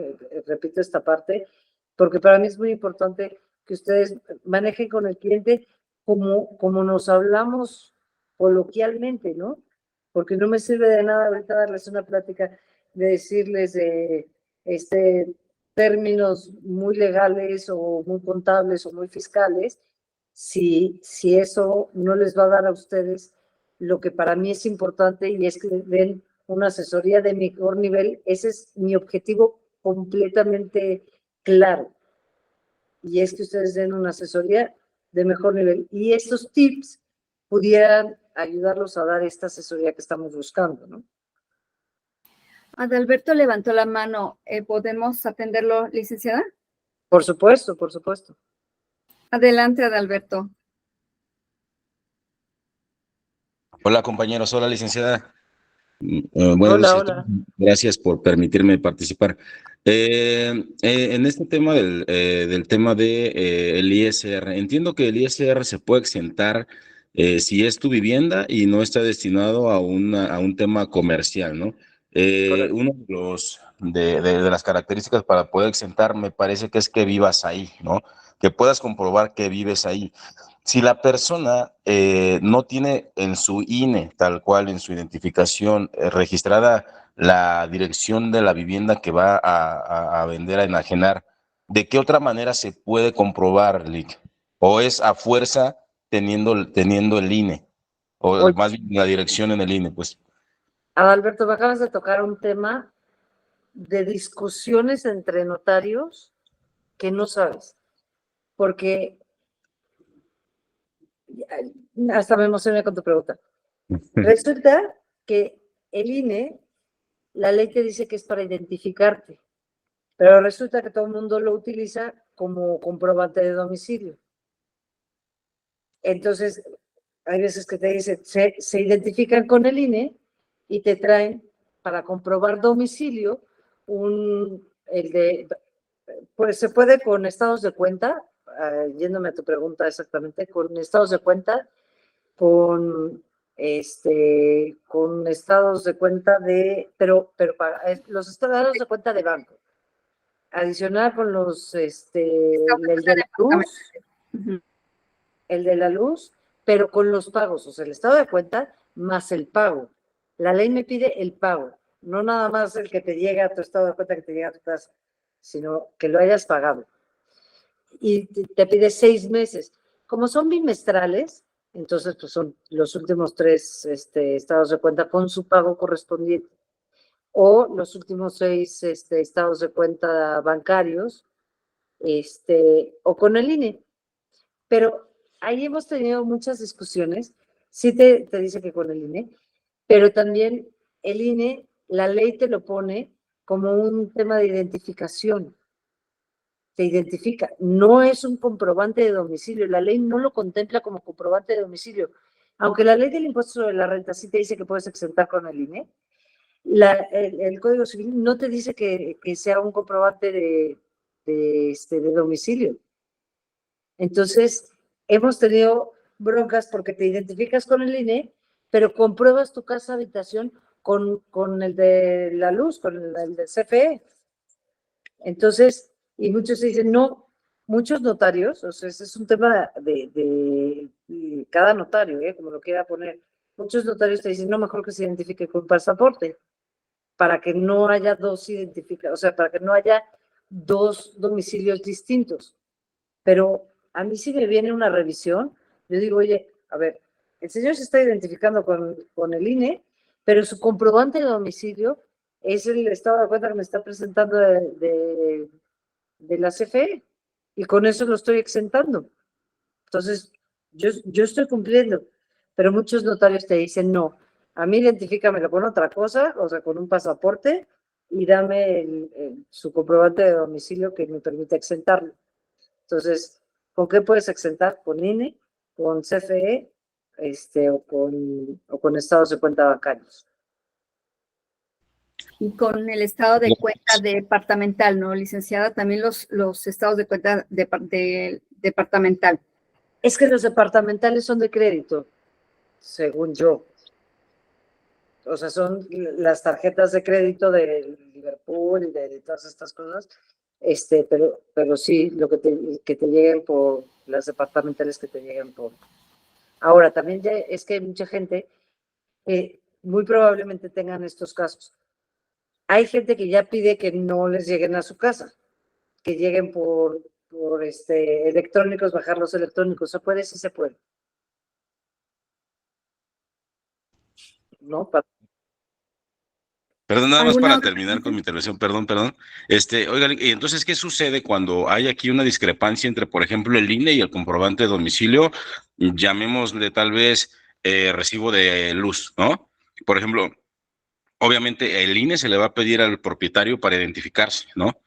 Repito esta parte, porque para mí es muy importante que ustedes manejen con el cliente como nos hablamos coloquialmente, ¿no? Porque no me sirve de nada ahorita darles una plática de decirles términos muy legales o muy contables o muy fiscales, si eso no les va a dar a ustedes lo que para mí es importante, y es que den una asesoría de mejor nivel. Ese es mi objetivo completamente claro, y es que ustedes den una asesoría de mejor nivel, y estos tips pudieran ayudarlos a dar esta asesoría que estamos buscando, ¿no? Adalberto levantó la mano. ¿Podemos atenderlo, licenciada? Por supuesto, por supuesto. Adelante, Adalberto. Hola, compañeros. Hola, licenciada. Buenas Hola, noches. hola. Gracias por permitirme participar. En este tema del tema de el ISR, entiendo que el ISR se puede exentar si es tu vivienda y no está destinado a un tema comercial, ¿no? Uno de las características para poder exentar me parece que es que vivas ahí, ¿no? que puedas comprobar que vives ahí. Si la persona no tiene en su INE, tal cual, en su identificación registrada la dirección de la vivienda que va a vender, a enajenar, ¿de qué otra manera se puede comprobar, Lick? ¿O es a fuerza teniendo el INE? O Oye, más bien la dirección en el INE, pues. Alberto, me acabas de tocar un tema de discusiones entre notarios que no sabes, porque hasta me emocioné con tu pregunta. Resulta que el INE, la ley te dice que es para identificarte, pero resulta que todo el mundo lo utiliza como comprobante de domicilio. Entonces, hay veces que te dicen, se identifican con el INE y te traen para comprobar domicilio pues se puede con estados de cuenta, yéndome a tu pregunta exactamente, con estados de cuenta, con con estados de cuenta pero los estados de cuenta de banco. Adicional con el de la luz, el de la luz, pero con los pagos, o sea, el estado de cuenta más el pago. La ley me pide el pago, no nada más el que te llega a tu estado de cuenta, que te llega a tu casa, sino que lo hayas pagado. Y te pide 6 meses. Como son bimestrales, entonces pues son los últimos 3 estados de cuenta con su pago correspondiente. O los últimos 6 estados de cuenta bancarios, o con el INE. Pero ahí hemos tenido muchas discusiones. Sí te dice que con el INE, pero también el INE, la ley te lo pone como un tema de identificación. Te identifica. No es un comprobante de domicilio. La ley no lo contempla como comprobante de domicilio. Aunque la ley del impuesto sobre la renta sí te dice que puedes exentar con el INE, el Código Civil no te dice que sea un comprobante de domicilio. Entonces, hemos tenido broncas porque te identificas con el INE, pero compruebas tu casa habitación con el de la luz, con el del CFE. Entonces, y muchos dicen, no, muchos notarios, o sea, ese es un tema de cada notario, como lo quiera poner. Muchos notarios te dicen, no, mejor que se identifique con pasaporte, para que no haya dos identificaciones, o sea, para que no haya dos domicilios distintos. Pero a mí si me viene una revisión, yo digo, oye, a ver, el señor se está identificando con el INE, pero su comprobante de domicilio es el estado de cuenta que me está presentando de la CFE, y con eso lo estoy exentando. Entonces, yo estoy cumpliendo, pero muchos notarios te dicen, no, a mí identifícamelo con otra cosa, o sea, con un pasaporte, y dame su comprobante de domicilio que me permite exentarlo. Entonces, ¿con qué puedes exentar? Con INE, con CFE, o con estados de cuenta bancarios. Y con el estado de cuenta departamental, ¿no, licenciada? También los estados de cuenta departamental. Es que los departamentales son de crédito, según yo. O sea, son las tarjetas de crédito de Liverpool y de todas estas cosas. Pero sí, que te lleguen por las departamentales, que te lleguen por. Ahora, también ya es que hay mucha gente que muy probablemente tengan estos casos. Hay gente que ya pide que no les lleguen a su casa, que lleguen por electrónicos, bajar los electrónicos. ¿Se puede? Sí se puede. ¿No? Perdón, nada más para terminar con mi intervención, perdón. Oiga, y entonces, ¿qué sucede cuando hay aquí una discrepancia entre, por ejemplo, el INE y el comprobante de domicilio? Llamémosle tal vez recibo de luz, ¿no? Por ejemplo, obviamente el INE se le va a pedir al propietario para identificarse, ¿no?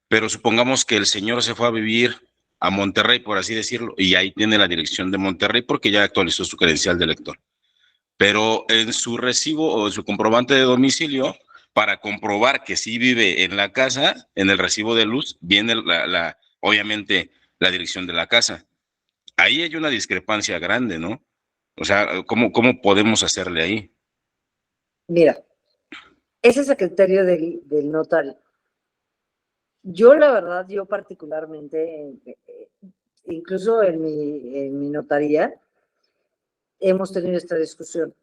Pero supongamos que el señor se fue a vivir a Monterrey, por así decirlo, y ahí tiene la dirección de Monterrey porque ya actualizó su credencial de lector. Pero en su recibo o en su comprobante de domicilio, para comprobar que sí vive en la casa, en el recibo de luz, viene obviamente la dirección de la casa. Ahí hay una discrepancia grande, ¿no? O sea, ¿cómo podemos hacerle ahí? Mira, ese es el criterio del notario. Yo, la verdad, yo particularmente, incluso en mi notaría, hemos tenido esta discusión.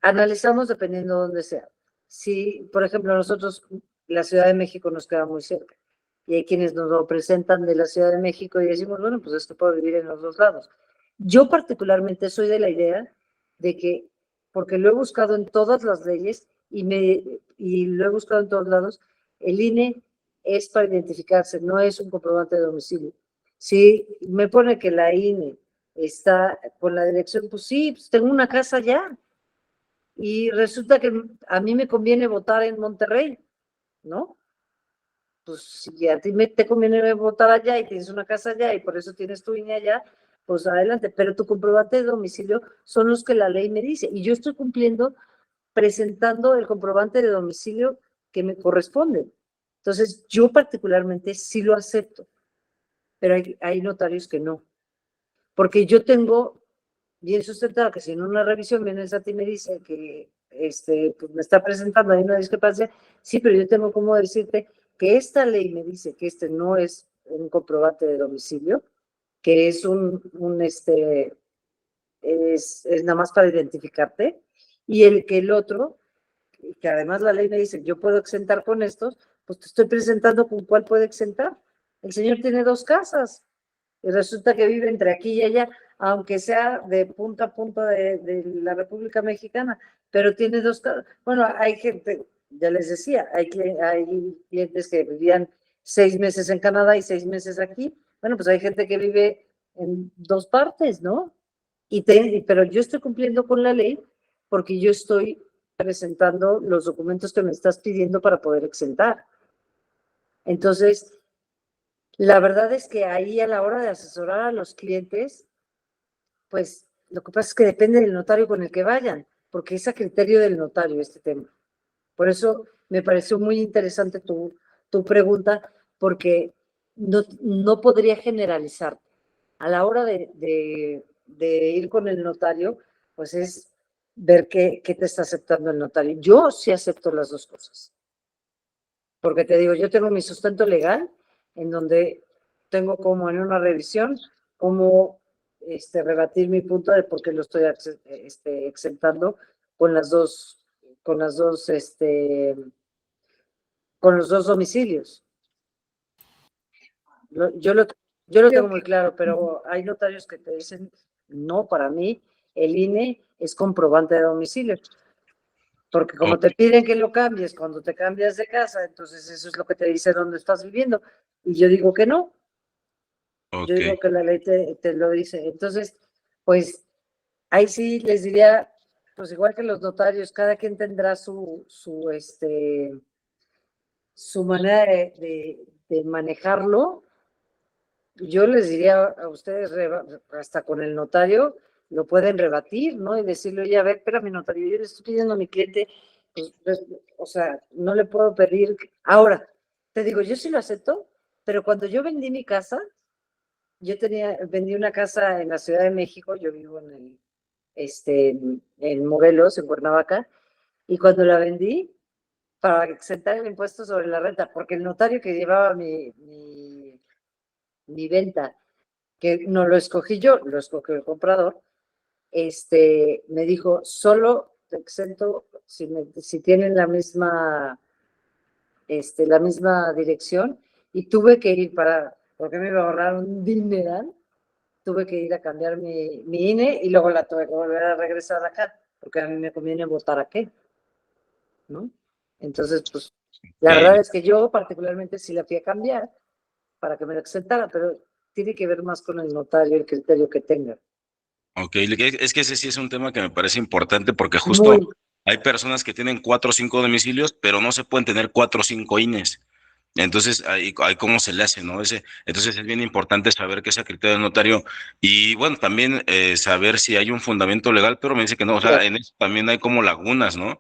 Analizamos dependiendo de dónde sea. Si, por ejemplo, nosotros, la Ciudad de México nos queda muy cerca, y hay quienes nos lo presentan de la Ciudad de México y decimos, bueno, pues es que puedo vivir en los dos lados. Yo particularmente soy de la idea de que, porque lo he buscado en todas las leyes y lo he buscado en todos lados, el INE es para identificarse, no es un comprobante de domicilio. Si me pone que la INE está con la dirección, pues sí, pues tengo una casa allá. Y resulta que a mí me conviene votar en Monterrey, ¿no? Pues si a ti te conviene votar allá y tienes una casa allá y por eso tienes tu INE allá, pues adelante. Pero tu comprobante de domicilio son los que la ley me dice. Y yo estoy cumpliendo presentando el comprobante de domicilio que me corresponde. Entonces, yo particularmente sí lo acepto, pero hay notarios que no. Porque yo tengo bien sustentado que si en una revisión vienes a ti y me dice que pues me está presentando ahí una discrepancia, sí, pero yo tengo como decirte que esta ley me dice que este no es un comprobante de domicilio, que es es nada más para identificarte, y el otro, que además la ley me dice, yo puedo exentar con estos, pues te estoy presentando con cuál puede exentar. El señor tiene 2 casas, y resulta que vive entre aquí y allá, aunque sea de punta a punta de la República Mexicana, pero tiene 2 casas. Bueno, hay gente, ya les decía, hay clientes que vivían 6 meses en Canadá y 6 meses aquí. Bueno, pues hay gente que vive en 2 partes, ¿no? Pero yo estoy cumpliendo con la ley porque yo estoy presentando los documentos que me estás pidiendo para poder exentar. Entonces, la verdad es que ahí a la hora de asesorar a los clientes, pues lo que pasa es que depende del notario con el que vayan, porque es a criterio del notario este tema. Por eso me pareció muy interesante tu pregunta, porque no podría generalizar. A la hora de ir con el notario, pues es ver qué te está aceptando el notario. Yo sí acepto las 2 cosas. Porque te digo, yo tengo mi sustento legal en donde tengo como en una revisión, como rebatir mi punto de por qué lo estoy exentando con las dos, con las dos, con los 2 domicilios. Yo lo tengo muy claro, pero hay notarios que te dicen, no, para mí el INE es comprobante de domicilio. Porque como te piden que lo cambies cuando te cambias de casa, entonces eso es lo que te dice dónde estás viviendo. Y yo digo que no. Yo digo que la ley te lo dice. Entonces, pues ahí sí les diría, pues igual que los notarios, cada quien tendrá su manera de manejarlo. Yo les diría a ustedes, hasta con el notario, lo pueden rebatir, ¿no? Y decirle, oye, a ver, espérame, notario, yo le estoy pidiendo a mi cliente, pues, o sea, no le puedo pedir. Ahora, te digo, yo sí lo acepto, pero cuando yo vendí mi casa, vendí una casa en la Ciudad de México, yo vivo en Morelos, en Cuernavaca, y cuando la vendí, para exentar el impuesto sobre la renta, porque el notario que llevaba mi venta, que no lo escogí yo, lo escogió el comprador, me dijo, solo te exento si tienen la misma dirección, y tuve que ir porque me iba a ahorrar un dineral, tuve que ir a cambiar mi INE y luego la tuve que volver a regresar acá, porque a mí me conviene votar aquí, ¿no? Entonces, pues, la verdad es que yo particularmente sí la fui a cambiar para que me lo exentara, pero tiene que ver más con el notario, el criterio que tenga. Ok, es que ese sí es un tema que me parece importante porque justo hay personas que tienen 4 o 5 domicilios, pero no se pueden tener 4 o 5 INES. Entonces, ahí cómo se le hace, ¿no? Entonces es bien importante saber qué es el criterio del notario y bueno, también saber si hay un fundamento legal, pero me dice que no, o sea, en eso también hay como lagunas, ¿no?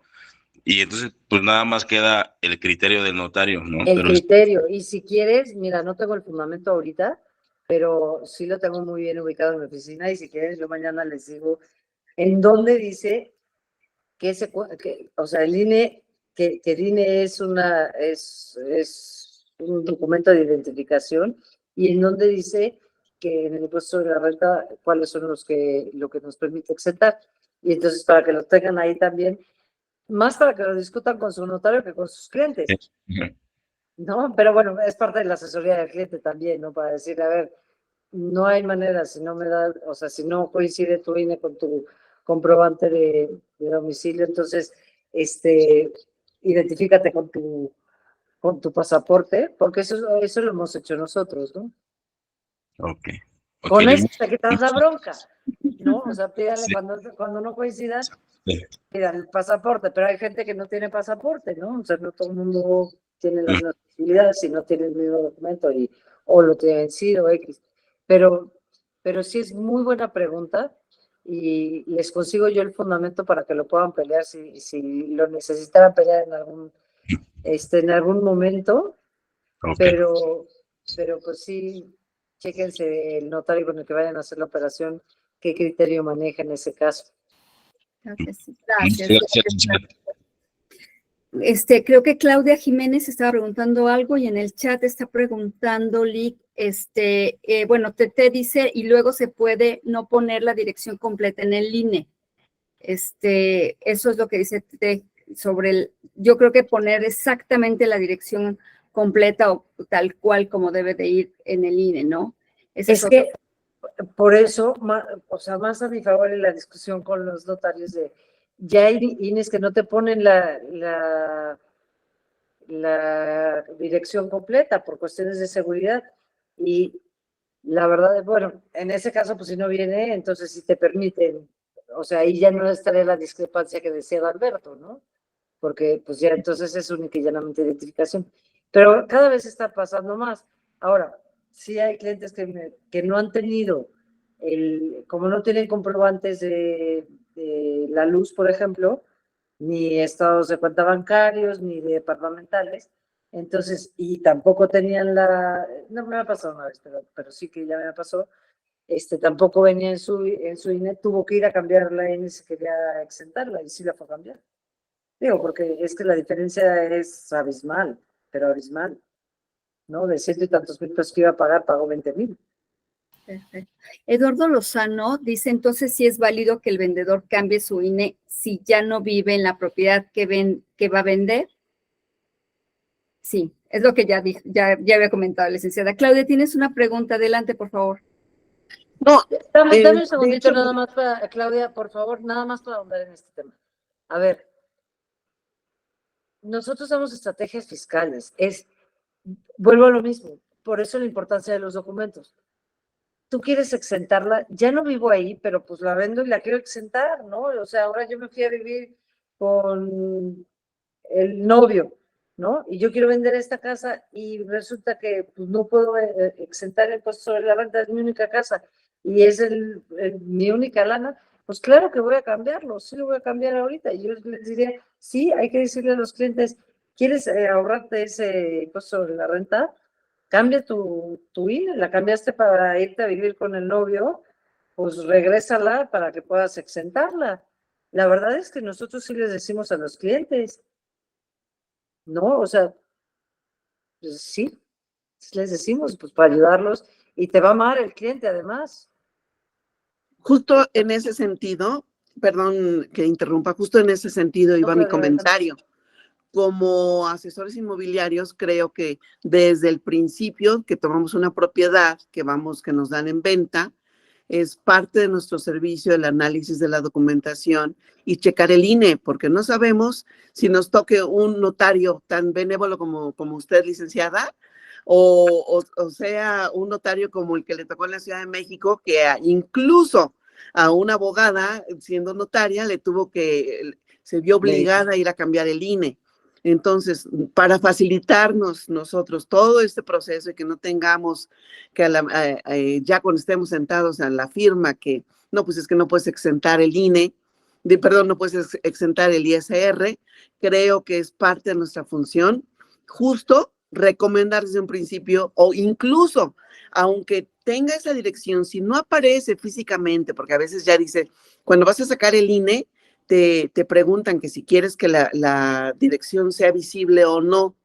Y entonces, pues nada más queda el criterio del notario, ¿no? El criterio, y si quieres, mira, no tengo el fundamento ahorita, pero sí lo tengo muy bien ubicado en mi oficina, y si quieres, yo mañana les digo en dónde dice o sea, el INE, que el INE es un documento de identificación, y en dónde dice que en el impuesto sobre la renta, cuáles son lo que nos permite exentar. Y entonces para que lo tengan ahí también, más para que lo discutan con su notario que con sus clientes, ¿no? Pero bueno, es parte de la asesoría del cliente también, ¿no? Para decir, a ver, no hay manera, si no me da, o sea, si no coincide tu INE con tu comprobante de domicilio, entonces, identifícate con tu pasaporte, porque eso lo hemos hecho nosotros, ¿no? Ok. Con eso te quitas la bronca, ¿no? O sea, pídale Sí. cuando no coincida, Sí. pidan el pasaporte, pero hay gente que no tiene pasaporte, ¿no? O sea, no todo el mundo tiene las mismas posibilidades y no tiene el mismo documento o lo tiene vencido, X. Pero sí es muy buena pregunta y les consigo yo el fundamento para que lo puedan pelear si lo necesitaran pelear en algún momento, Ok. pero pues sí, chéquense el notario con el que vayan a hacer la operación, qué criterio maneja en ese caso. Gracias. Creo que Claudia Jiménez estaba preguntando algo y en el chat está preguntando, Lick, bueno, te dice, y luego se puede no poner la dirección completa en el INE. Eso es lo que dice sobre yo creo que poner exactamente la dirección completa o tal cual como debe de ir en el INE, ¿no? Es que por eso, o sea, más a mi favor en la discusión con los notarios ya hay INES que no te ponen la dirección completa por cuestiones de seguridad y la verdad, bueno, en ese caso, pues si no viene, entonces sí te permiten, o sea, ahí ya no estaría la discrepancia que decía Alberto, ¿no? Porque pues ya entonces es única y llanamente identificación. Pero cada vez está pasando más. Ahora, sí hay clientes que no han tenido, como no tienen comprobantes de la luz, por ejemplo, ni estados de cuenta bancarios, ni de departamentales, entonces, y tampoco tenían no me ha pasado una vez, pero sí que ya me pasó, tampoco venía en su INE, tuvo que ir a cambiar la INE si quería exentarla, y sí la fue a cambiar. Digo, porque es que la diferencia es abismal, pero abismal, ¿no? De 100 y tantos mil pesos que iba a pagar, pagó 20,000. Perfecto. Eduardo Lozano dice, entonces sí es válido que el vendedor cambie su INE si ya no vive en la propiedad que va a vender. Sí, es lo que ya había comentado, licenciada. Claudia, tienes una pregunta, adelante, por favor. No, dame un segundito hecho, nada más para, Claudia, por favor, nada más para ahondar en este tema. A ver, nosotros damos estrategias fiscales, vuelvo a lo mismo, por eso la importancia de los documentos. Tú quieres exentarla, ya no vivo ahí, pero pues la vendo y la quiero exentar, ¿no? O sea, ahora yo me fui a vivir con el novio, ¿no? Y yo quiero vender esta casa y resulta que pues, no puedo exentar el impuesto sobre la renta, es mi única casa y es mi única lana, pues claro que voy a cambiarlo, sí lo voy a cambiar ahorita. Y yo les diría, sí, hay que decirle a los clientes, ¿quieres ahorrarte ese impuesto sobre la renta? Cambia tu INE, la cambiaste para irte a vivir con el novio, pues regrésala para que puedas exentarla. La verdad es que nosotros sí les decimos a los clientes, ¿no? O sea, pues sí, les decimos, pues para ayudarlos y te va a amar el cliente además. Justo en ese sentido, perdón que interrumpa, justo en ese sentido iba mi comentario. Como asesores inmobiliarios, creo que desde el principio que tomamos una propiedad que nos dan en venta, es parte de nuestro servicio el análisis de la documentación y checar el INE, porque no sabemos si nos toque un notario tan benévolo como usted, licenciada, o sea, un notario como el que le tocó en la Ciudad de México, que incluso a una abogada, siendo notaria, se vio obligada a ir a cambiar el INE. Entonces, para facilitarnos nosotros todo este proceso y que no tengamos que ya cuando estemos sentados a la firma que no, pues es que no puedes exentar el INE, no puedes exentar el ISR, creo que es parte de nuestra función, justo recomendar desde un principio o incluso, aunque tenga esa dirección, si no aparece físicamente, porque a veces ya dice, cuando vas a sacar el INE, te preguntan que si quieres que la dirección sea visible o no,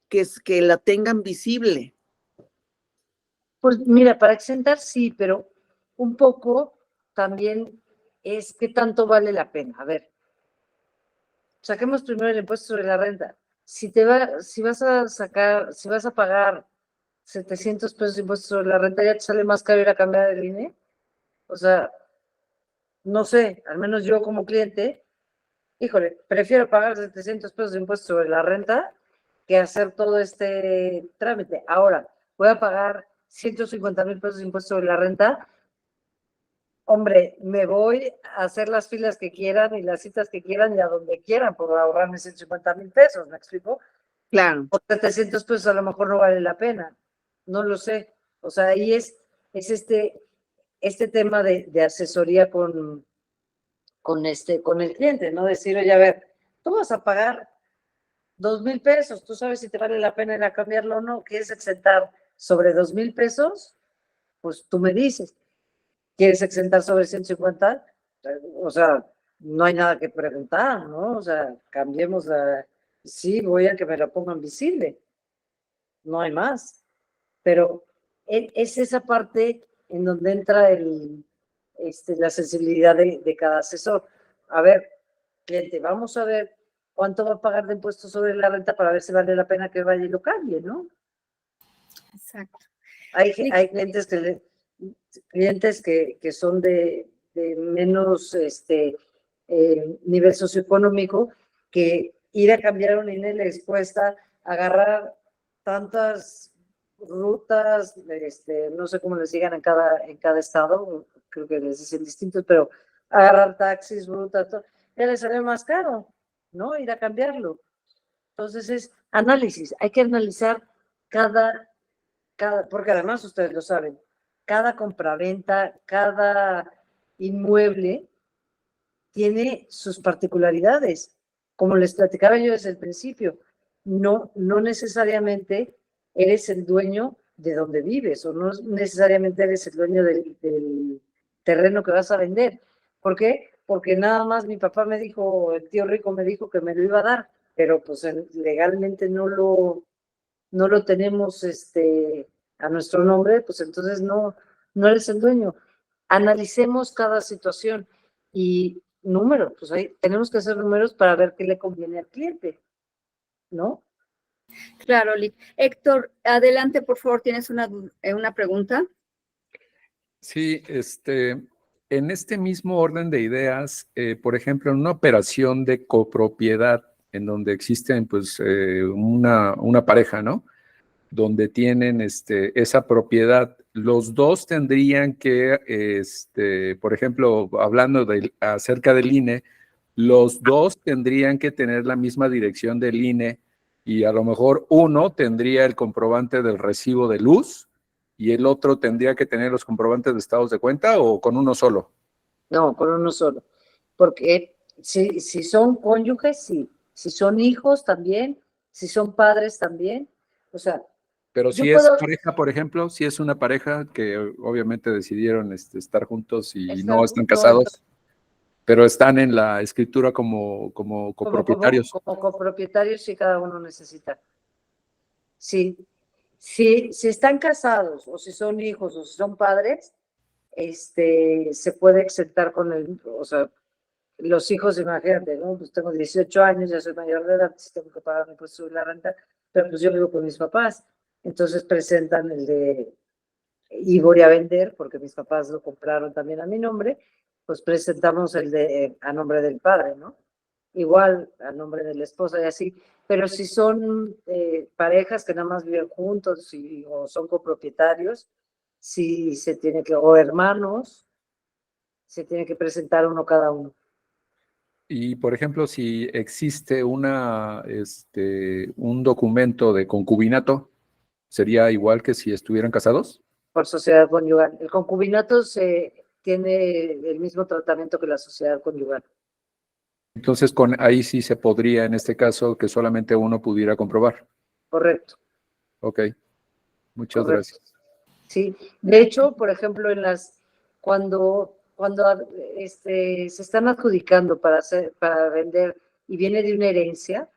que la tengan visible. Pues mira, para exentar sí, pero un poco también es qué tanto vale la pena. A ver, saquemos primero el impuesto sobre la renta. Si vas a sacar, si vas a pagar 700 pesos de impuesto sobre la renta, ¿ya te sale más caro ir a cambiar el INE? O sea, no sé, al menos yo como cliente, híjole, prefiero pagar 700 pesos de impuesto sobre la renta que hacer todo este trámite. Ahora, voy a pagar 150,000 pesos de impuesto sobre la renta. Hombre, me voy a hacer las filas que quieran y las citas que quieran y a donde quieran por ahorrarme 150,000 pesos, ¿me explico? Claro. Por 700 pesos a lo mejor no vale la pena, no lo sé. O sea, ahí es este tema de asesoría con el cliente, ¿no? Decir, oye, a ver, tú vas a pagar 2,000 pesos, tú sabes si te vale la pena ir a cambiarlo o no, ¿quieres exentar sobre 2,000 pesos? Pues tú me dices, ¿quieres exentar sobre 150? O sea, no hay nada que preguntar, ¿no? O sea, cambiemos sí, voy a que me la pongan visible, no hay más. Pero es esa parte en donde entra la sensibilidad de cada asesor. A ver, cliente, vamos a ver cuánto va a pagar de impuestos sobre la renta para ver si vale la pena que vaya y lo cambie, ¿no? Exacto. Hay clientes que son de menos nivel socioeconómico, que ir a cambiar un INE les cuesta agarrar tantas rutas, no sé cómo les digan en cada estado, creo que les dicen distintos, pero agarrar taxis, rutas, todo, ya les sale más caro, ¿no? Ir a cambiarlo. Entonces es análisis, hay que analizar porque además ustedes lo saben, cada compraventa, cada inmueble tiene sus particularidades. Como les platicaba yo desde el principio, no necesariamente eres el dueño de donde vives o no necesariamente eres el dueño del terreno que vas a vender. ¿Por qué? Porque nada más mi papá me dijo, el tío rico me dijo que me lo iba a dar, pero pues legalmente no lo tenemos a nuestro nombre, pues entonces no eres el dueño. Analicemos cada situación y números, pues ahí tenemos que hacer números para ver qué le conviene al cliente, ¿no? Claro, Lick. Héctor, adelante, por favor, ¿tienes una pregunta? Sí, en este mismo orden de ideas, por ejemplo, en una operación de copropiedad en donde existen pues una pareja, ¿no? Donde tienen esa propiedad, los dos tendrían que, por ejemplo, hablando acerca del INE, los dos tendrían que tener la misma dirección del INE y a lo mejor uno tendría el comprobante del recibo de luz y el otro tendría que tener los comprobantes de estados de cuenta o con uno solo. No, con uno solo. Porque si son cónyuges, sí. Si son hijos, también. Si son padres, también. O sea, pero yo si es puedo pareja, por ejemplo, si es una pareja que obviamente decidieron estar juntos y estar no están juntos, casados, pero están en la escritura como copropietarios. como copropietarios, sí, cada uno necesita. Sí. Si están casados o si son hijos o si son padres, se puede exentar o sea, los hijos, imagínate, ¿no? Pues tengo 18 años, ya soy mayor de edad, sí tengo que pagar mi impuesto sobre la renta, pero pues yo vivo con mis papás, entonces presentan y voy a vender, porque mis papás lo compraron también a mi nombre, pues presentamos a nombre del padre, ¿no? Igual a nombre de la esposa y así, pero si son parejas que nada más viven juntos o son copropietarios, sí se tiene o hermanos, se tiene que presentar uno cada uno. Y, por ejemplo, si existe un documento de concubinato, ¿sería igual que si estuvieran casados? Por sociedad conyugal. El concubinato tiene el mismo tratamiento que la sociedad conyugal. Entonces, ahí sí se podría, en este caso, que solamente uno pudiera comprobar. Correcto. Ok, muchas Correcto. gracias. Sí, de hecho, por ejemplo, cuando se están adjudicando para vender y viene de una herencia,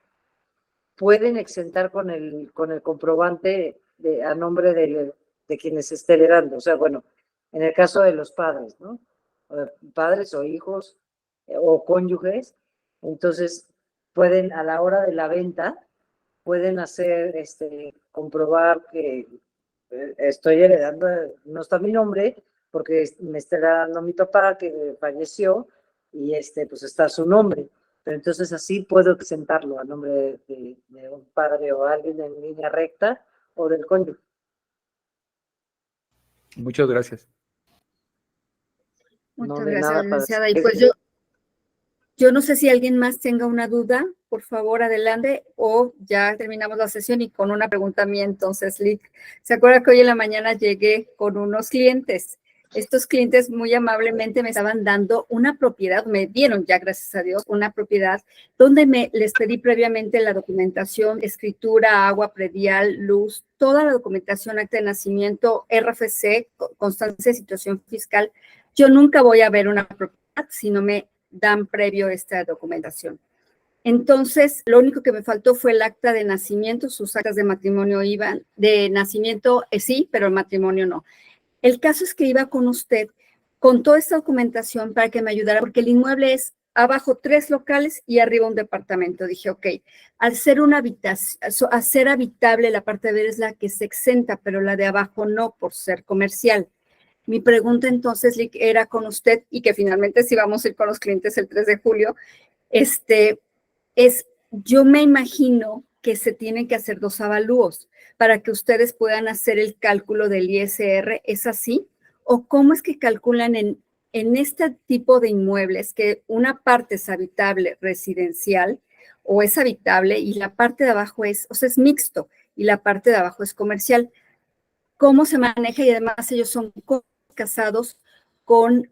pueden exentar con el comprobante a nombre de quienes se esté heredando. O sea, bueno, en el caso de los padres, ¿no? Padres o hijos o cónyuges, entonces pueden a la hora de la venta, pueden hacer, comprobar que estoy heredando, no está mi nombre, porque me está dando mi papá que falleció y pues está su nombre. Pero entonces así puedo exentarlo a nombre de un padre o alguien en línea recta o del cónyuge. Muchas gracias. Muchas No de gracias, nada, licenciada. Y pues yo no sé si alguien más tenga una duda, por favor, adelante, o ya terminamos la sesión y con una pregunta mía, entonces, Lick. ¿Se acuerda que hoy en la mañana llegué con unos clientes? Estos clientes muy amablemente me estaban dando una propiedad, me dieron ya, gracias a Dios, una propiedad donde les pedí previamente la documentación, escritura, agua, predial, luz, toda la documentación, acta de nacimiento, RFC, constancia de situación fiscal. Yo nunca voy a ver una propiedad si no me dan previo esta documentación. Entonces, lo único que me faltó fue el acta de nacimiento, sus actas de matrimonio iban, de nacimiento sí, pero el matrimonio no. El caso es que iba con usted con toda esta documentación para que me ayudara, porque el inmueble es abajo 3 locales y arriba un departamento. Dije, ok, al ser una habitación, a ser habitable, la parte de ver es la que se exenta, pero la de abajo no, por ser comercial. Mi pregunta entonces era con usted, y que finalmente sí vamos a ir con los clientes el 3 de julio, yo me imagino que se tienen que hacer 2 avalúos para que ustedes puedan hacer el cálculo del ISR, ¿es así? ¿O cómo es que calculan en este tipo de inmuebles que una parte es habitable residencial o es habitable y la parte de abajo es mixto y la parte de abajo es comercial? ¿Cómo se maneja? Y además ellos son casados con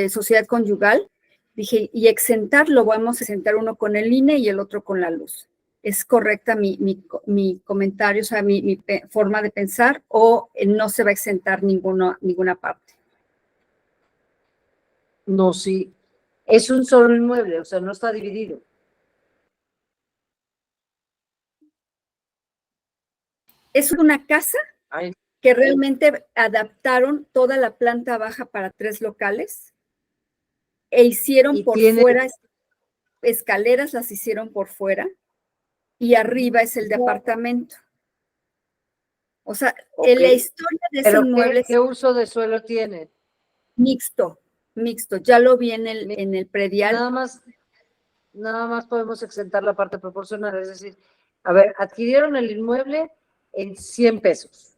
sociedad conyugal. Dije, y exentarlo, vamos a exentar uno con el INE y el otro con la luz. ¿Es correcta mi comentario, o sea, mi forma de pensar, o no se va a exentar ninguna parte? No, sí. Es un solo inmueble, o sea, no está dividido. Es una casa que realmente adaptaron toda la planta baja para 3 locales e hicieron por fuera escaleras, las hicieron por fuera y arriba es el departamento. O sea, en la historia de ese inmueble. ¿Qué uso de suelo tiene? Mixto, ya lo vi en el predial. Nada más podemos exentar la parte proporcional, es decir, a ver, adquirieron el inmueble en 100 pesos,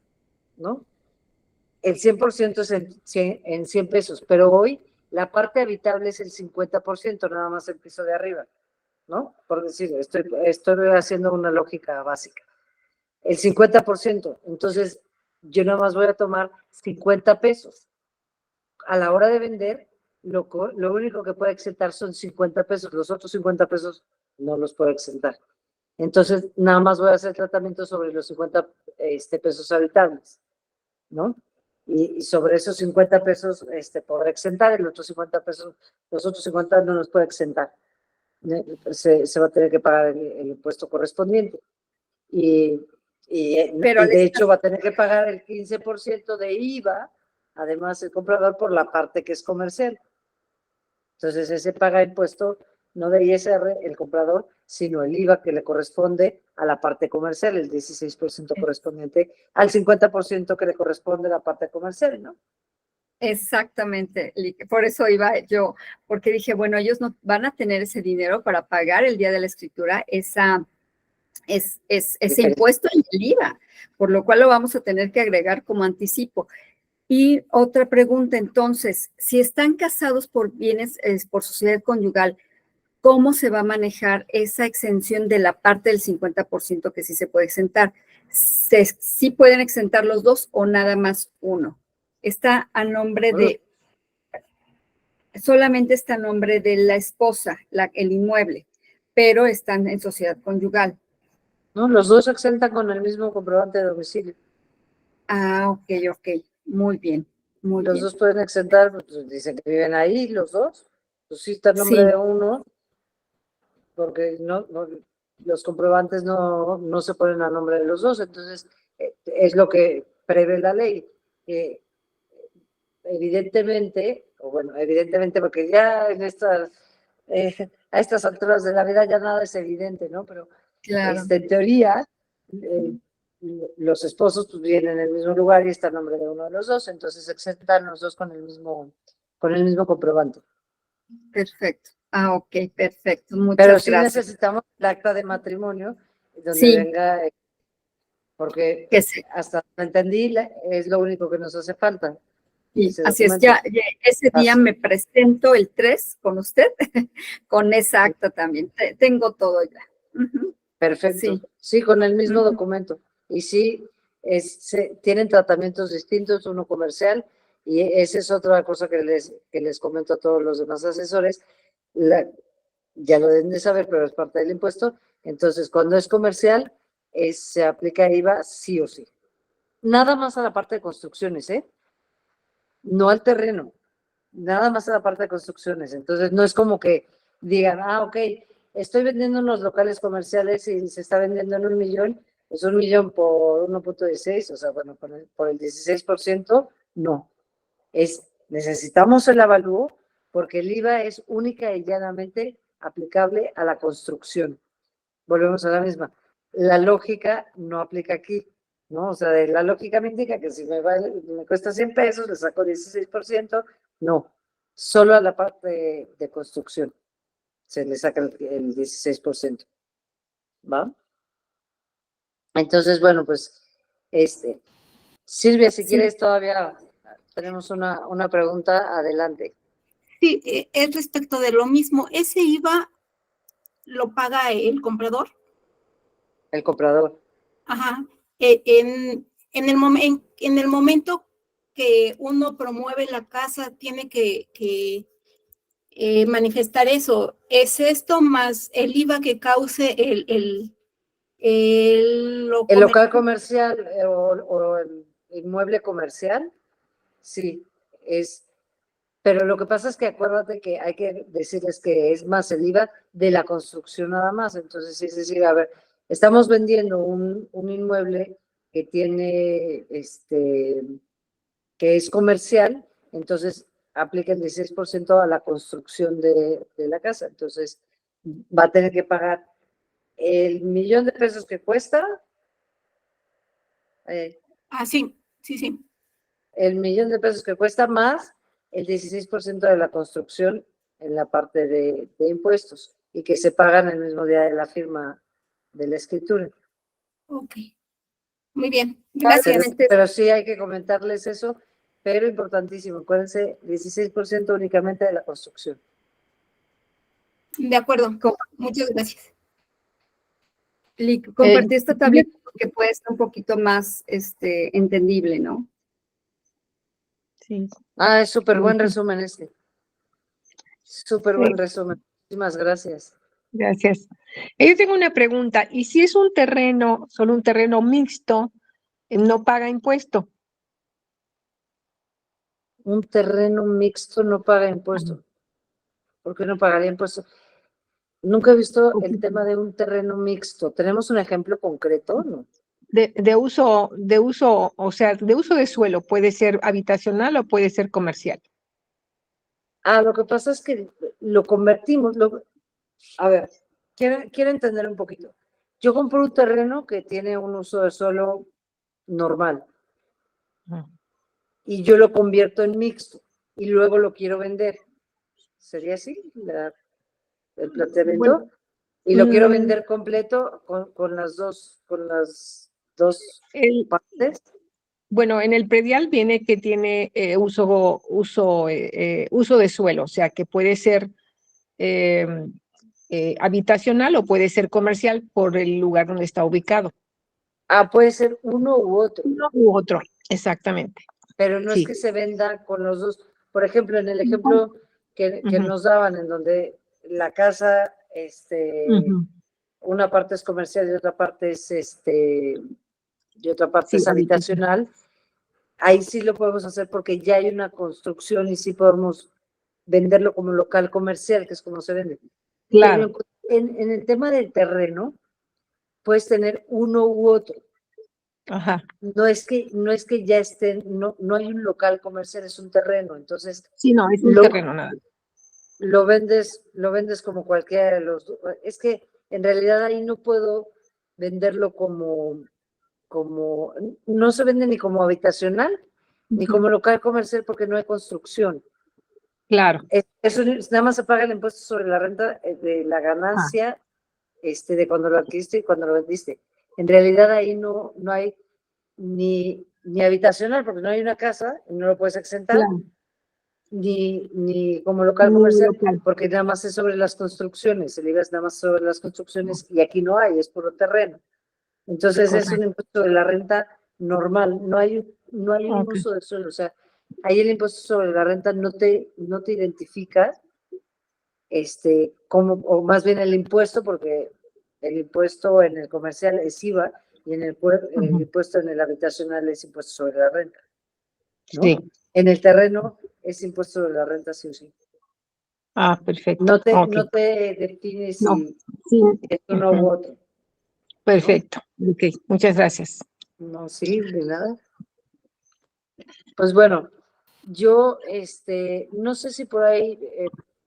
¿no? El 100% es en 100 pesos, pero hoy la parte habitable es el 50%, nada más el piso de arriba, ¿no? Por decir, estoy haciendo una lógica básica. El 50%, entonces yo nada más voy a tomar 50 pesos. A la hora de vender, lo único que puede exentar son 50 pesos, los otros 50 pesos no los puedo exentar. Entonces, nada más voy a hacer tratamiento sobre los 50 pesos habitables, ¿no? Y sobre esos 50 pesos podrá exentar, los otros 50 no los puede exentar. Se va a tener que pagar el impuesto correspondiente. Y de hecho va a tener que pagar el 15% de IVA, además el comprador, por la parte que es comercial. Entonces ese paga impuesto no de ISR el comprador, sino el IVA que le corresponde a la parte comercial, el 16% correspondiente al 50% que le corresponde a la parte comercial, ¿no? Exactamente, por eso iba yo, porque dije, bueno, ellos no van a tener ese dinero para pagar el día de la escritura ese impuesto y el IVA, por lo cual lo vamos a tener que agregar como anticipo. Y otra pregunta, entonces, si están casados por bienes, por sociedad conyugal, ¿cómo se va a manejar esa exención de la parte del 50% que sí se puede exentar? ¿Sí pueden exentar los dos o nada más uno? Está a nombre solamente está a nombre de la esposa, el inmueble, pero están en sociedad conyugal. No, los dos exentan con el mismo comprobante de domicilio. Ah, ok, muy bien. Los dos pueden exentar, pues dicen que viven ahí, los dos. Pues sí está el nombre de uno, porque los comprobantes no se ponen a nombre de los dos, entonces es lo que prevé la ley, que evidentemente, o bueno, evidentemente porque ya en a estas alturas de la vida ya nada es evidente, ¿no? Pero Claro. en teoría, los esposos pues, vienen en el mismo lugar y está el nombre de uno de los dos, entonces exentan los dos con el mismo comprobante. Perfecto. Ah, ok, perfecto. Muchas Pero sí gracias. necesitamos el acta de matrimonio donde Sí. venga, porque Que sí. hasta donde entendí, es lo único que nos hace falta. Sí, ese así es, documento. ya ese día Así. me presento el 3 con usted, con esa acta también. Tengo todo ya. Ujú. Perfecto. Sí. Sí, con el mismo Ujú. documento. Y sí, tienen tratamientos distintos, uno comercial, y esa es otra cosa que les comento a todos los demás asesores. Ya lo deben de saber, pero es parte del impuesto. Entonces, cuando es comercial, se aplica IVA sí o sí. Nada más a la parte de construcciones, ¿eh? No al terreno, nada más a la parte de construcciones. Entonces, no es como que digan, ok, estoy vendiendo unos locales comerciales y se está vendiendo en 1 millón, pues 1 millón por 1.16, o sea, bueno, por el 16%, no. Necesitamos el avalúo porque el IVA es única y llanamente aplicable a la construcción. Volvemos a la misma. La lógica no aplica aquí, ¿no? O sea, la lógica me indica que si me cuesta 100 pesos, le saco 16%, no. Solo a la parte de construcción se le saca el 16%. ¿Va? Entonces, bueno, pues, Silvia, si Sí. quieres todavía tenemos una pregunta, adelante. Sí, es respecto de lo mismo. ¿Ese IVA lo paga el comprador? El comprador. Ajá. En el momento que uno promueve la casa, tiene que manifestar eso. ¿Es esto más el IVA que cause el local comercial o el inmueble comercial? Sí, pero lo que pasa es que acuérdate que hay que decirles que es más el IVA de la construcción nada más. Entonces, es decir, a ver, estamos vendiendo un inmueble que tiene, que es comercial, entonces aplica el 16% a la construcción de la casa. Entonces, va a tener que pagar el 1,000,000 de pesos que cuesta. sí. El 1,000,000 de pesos que cuesta más el 16% de la construcción en la parte de impuestos y que se pagan el mismo día de la firma de la escritura. Ok. Muy bien. Gracias. Pero sí hay que comentarles eso, pero importantísimo, acuérdense, 16% únicamente de la construcción. De acuerdo. Muchas gracias. Compartí esta tablita porque puede ser un poquito más entendible, ¿no? Sí. Es súper buen resumen este. Súper buen resumen. Muchísimas gracias. Gracias. Yo tengo una pregunta. ¿Y si es un terreno, solo un terreno mixto, no paga impuesto? Un terreno mixto no paga impuesto. ¿Por qué no pagaría impuesto? Nunca he visto el tema de un terreno mixto. ¿Tenemos un ejemplo concreto? ¿No? De uso, o sea, de uso de suelo, puede ser habitacional o puede ser comercial. Lo que pasa es que lo convertimos. A ver, quiero entender un poquito. Yo compro un terreno que tiene un uso de suelo normal y yo lo convierto en mixto y luego lo quiero vender. ¿Sería así el planteamiento? Bueno, y lo quiero vender completo con las dos partes. Bueno, en el predial viene que tiene uso de suelo, o sea, que puede ser habitacional o puede ser comercial por el lugar donde está ubicado. Puede ser uno u otro. Uno u otro, exactamente. Pero no es que se venda con los dos. Por ejemplo, en el ejemplo que nos daban, en donde la casa, una parte es comercial y otra parte es habitacional, ahí sí lo podemos hacer porque ya hay una construcción y sí podemos venderlo como local comercial, que es como se vende. Claro. Pero en el tema del terreno, puedes tener uno u otro. Ajá. No es que ya estén, no hay un local comercial, es un terreno. Entonces, Sí, no, es un lo, terreno nada. lo vendes como cualquiera de los. Es que en realidad ahí no puedo venderlo no se vende ni como habitacional, ni Ujú. como local comercial porque no hay construcción. Claro. Eso nada más se paga el impuesto sobre la renta de la Ah, ganancia de cuando lo adquiriste y cuando lo vendiste. En realidad ahí no hay ni habitacional porque no hay una casa y no lo puedes exentar, claro. ni como local Muy comercial local. porque nada más es sobre las construcciones, el IVA es nada más sobre las construcciones y aquí no hay, es puro terreno. Entonces es un Correcto. impuesto de la renta normal, no hay un Ok. uso del suelo, o sea, ahí el impuesto sobre la renta no te identifica o más bien el impuesto, porque el impuesto en el comercial es IVA y el Ujú. impuesto en el habitacional es impuesto sobre la renta, ¿no? Sí. En el terreno es impuesto sobre la renta sí o sí. Ah, perfecto. No Ok. te defines No. si Sí. es uno u Ujú. otro, ¿no? Perfecto. Ok. Muchas gracias. No, sí, de nada. Pues bueno, yo no sé si por ahí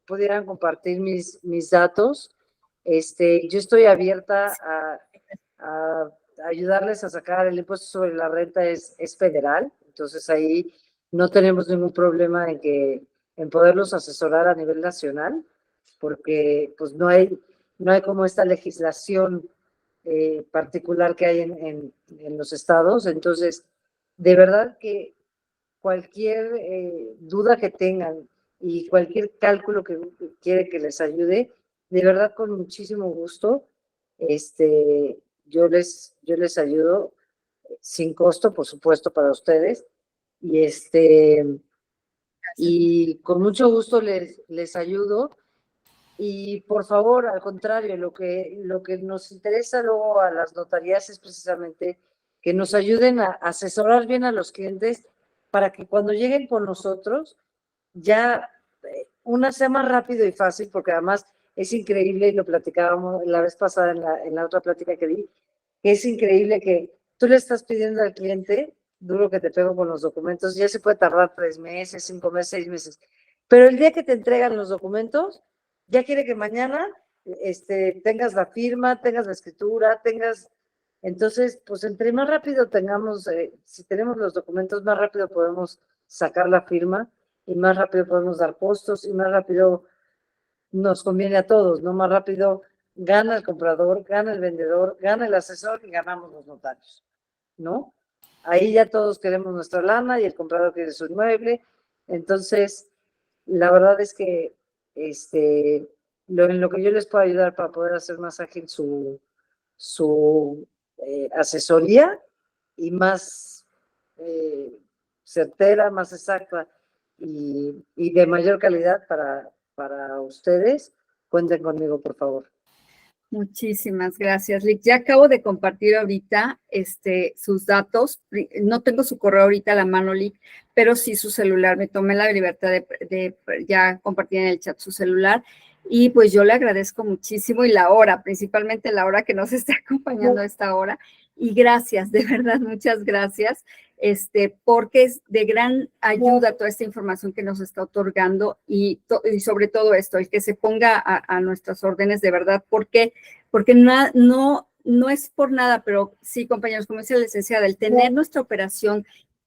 pudieran compartir mis datos. Yo estoy abierta a ayudarles a sacar el impuesto sobre la renta, es federal, entonces ahí no tenemos ningún problema en poderlos asesorar a nivel nacional, porque pues no hay como esta legislación particular que hay en los estados. Entonces, de verdad que cualquier duda que tengan y cualquier cálculo que quiere que les ayude, de verdad con muchísimo gusto, yo les ayudo sin costo, por supuesto, para ustedes. Y y con mucho gusto les ayudo. Y por favor, al contrario, lo que nos interesa luego a las notarías es precisamente que nos ayuden a asesorar bien a los clientes para que cuando lleguen con nosotros ya una sea más rápido y fácil, porque además es increíble, y lo platicábamos la vez pasada en la otra plática que di, que es increíble que tú le estás pidiendo al cliente, duro que te pego con los documentos, ya se puede tardar 3 meses, 5 meses, 6 meses, pero el día que te entregan los documentos, ya quiere que mañana tengas la firma, tengas la escritura, entonces, pues entre más rápido tengamos, si tenemos los documentos, más rápido podemos sacar la firma y más rápido podemos dar costos y más rápido nos conviene a todos, ¿no? Más rápido gana el comprador, gana el vendedor, gana el asesor y ganamos los notarios, ¿no? Ahí ya todos queremos nuestra lana y el comprador quiere su inmueble. Entonces, la verdad es que en lo que yo les puedo ayudar para poder hacer más ágil su asesoría y más certera, más exacta y de mayor calidad para ustedes, cuenten conmigo, por favor. Muchísimas gracias, Lick. Ya acabo de compartir ahorita sus datos. No tengo su correo ahorita a la mano, Lick, pero sí su celular. Me tomé la libertad de ya compartir en el chat su celular. Y pues yo le agradezco muchísimo y la hora, principalmente la hora que nos está acompañando a esta hora. Y gracias, de verdad, muchas gracias, porque es de gran ayuda toda esta información que nos está otorgando y sobre todo esto, el que se ponga a nuestras órdenes de verdad, porque no es por nada, pero sí, compañeros, como dice la licenciada, el tener nuestra operación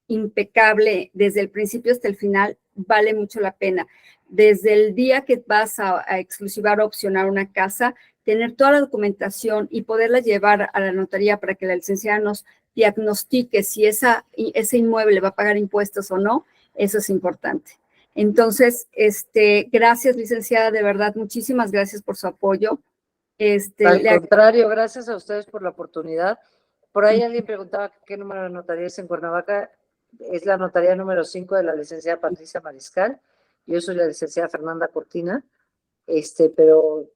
impecable desde el principio hasta el final vale mucho la pena. Desde el día que vas a exclusivar o opcionar una casa, tener toda la documentación y poderla llevar a la notaría para que la licenciada nos diagnostique si ese inmueble va a pagar impuestos o no, eso es importante. Entonces, gracias, licenciada, de verdad, muchísimas gracias por su apoyo. Al contrario, gracias a ustedes por la oportunidad. Por ahí alguien preguntaba qué número de notaría es en Cuernavaca. Es la notaría número 5 de la licenciada Patricia Mariscal. Yo soy la licenciada Fernanda Cortina, pero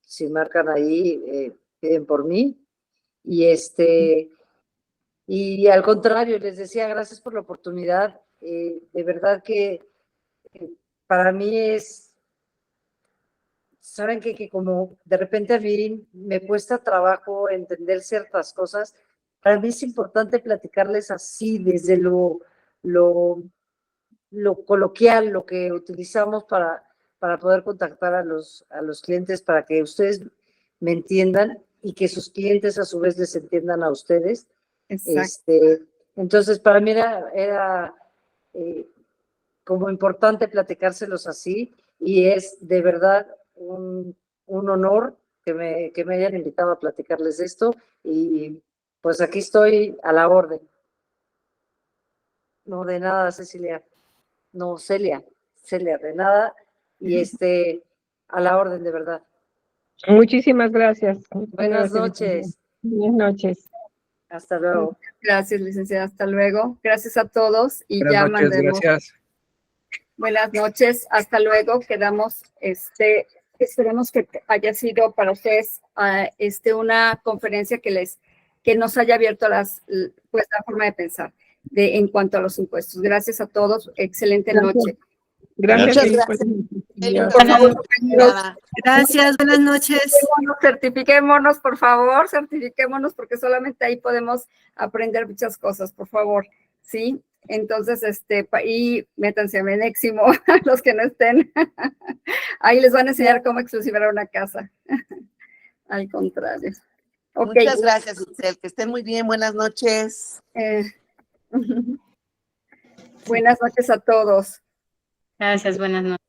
si marcan ahí, piden por mí. Y al contrario, les decía, gracias por la oportunidad. De verdad que para mí saben que como de repente a mí me cuesta trabajo entender ciertas cosas, para mí es importante platicarles así, desde lo coloquial, lo que utilizamos para poder contactar a los clientes, para que ustedes me entiendan y que sus clientes a su vez les entiendan a ustedes. Exacto. Entonces, para mí era como importante platicárselos así, y es de verdad un honor que me hayan invitado a platicarles esto, y pues aquí estoy a la orden. No, de nada, Cecilia. No, Celia, de nada. Y a la orden, de verdad. Muchísimas gracias. Buenas noches. Buenas noches. Hasta luego. Gracias, licenciada. Hasta luego. Gracias a todos y Buenas ya noches, mandemos. gracias. Buenas noches. Hasta luego. Quedamos, esperemos que haya sido para ustedes una conferencia que nos haya abierto la forma de pensar en cuanto a los impuestos. Gracias a todos. Excelente noche. Gracias. Muchas gracias. Por favor, Gracias, buenas noches. Certifiquémonos, por favor, certifiquémonos, porque solamente ahí podemos aprender muchas cosas, por favor, ¿sí? Entonces, y métanse a Meneximo, los que no estén. Ahí les van a enseñar cómo exclusivar una casa. Al contrario. Okay. Muchas gracias, Itzel. Que estén muy bien. Buenas noches. Buenas noches a todos. Gracias, buenas noches.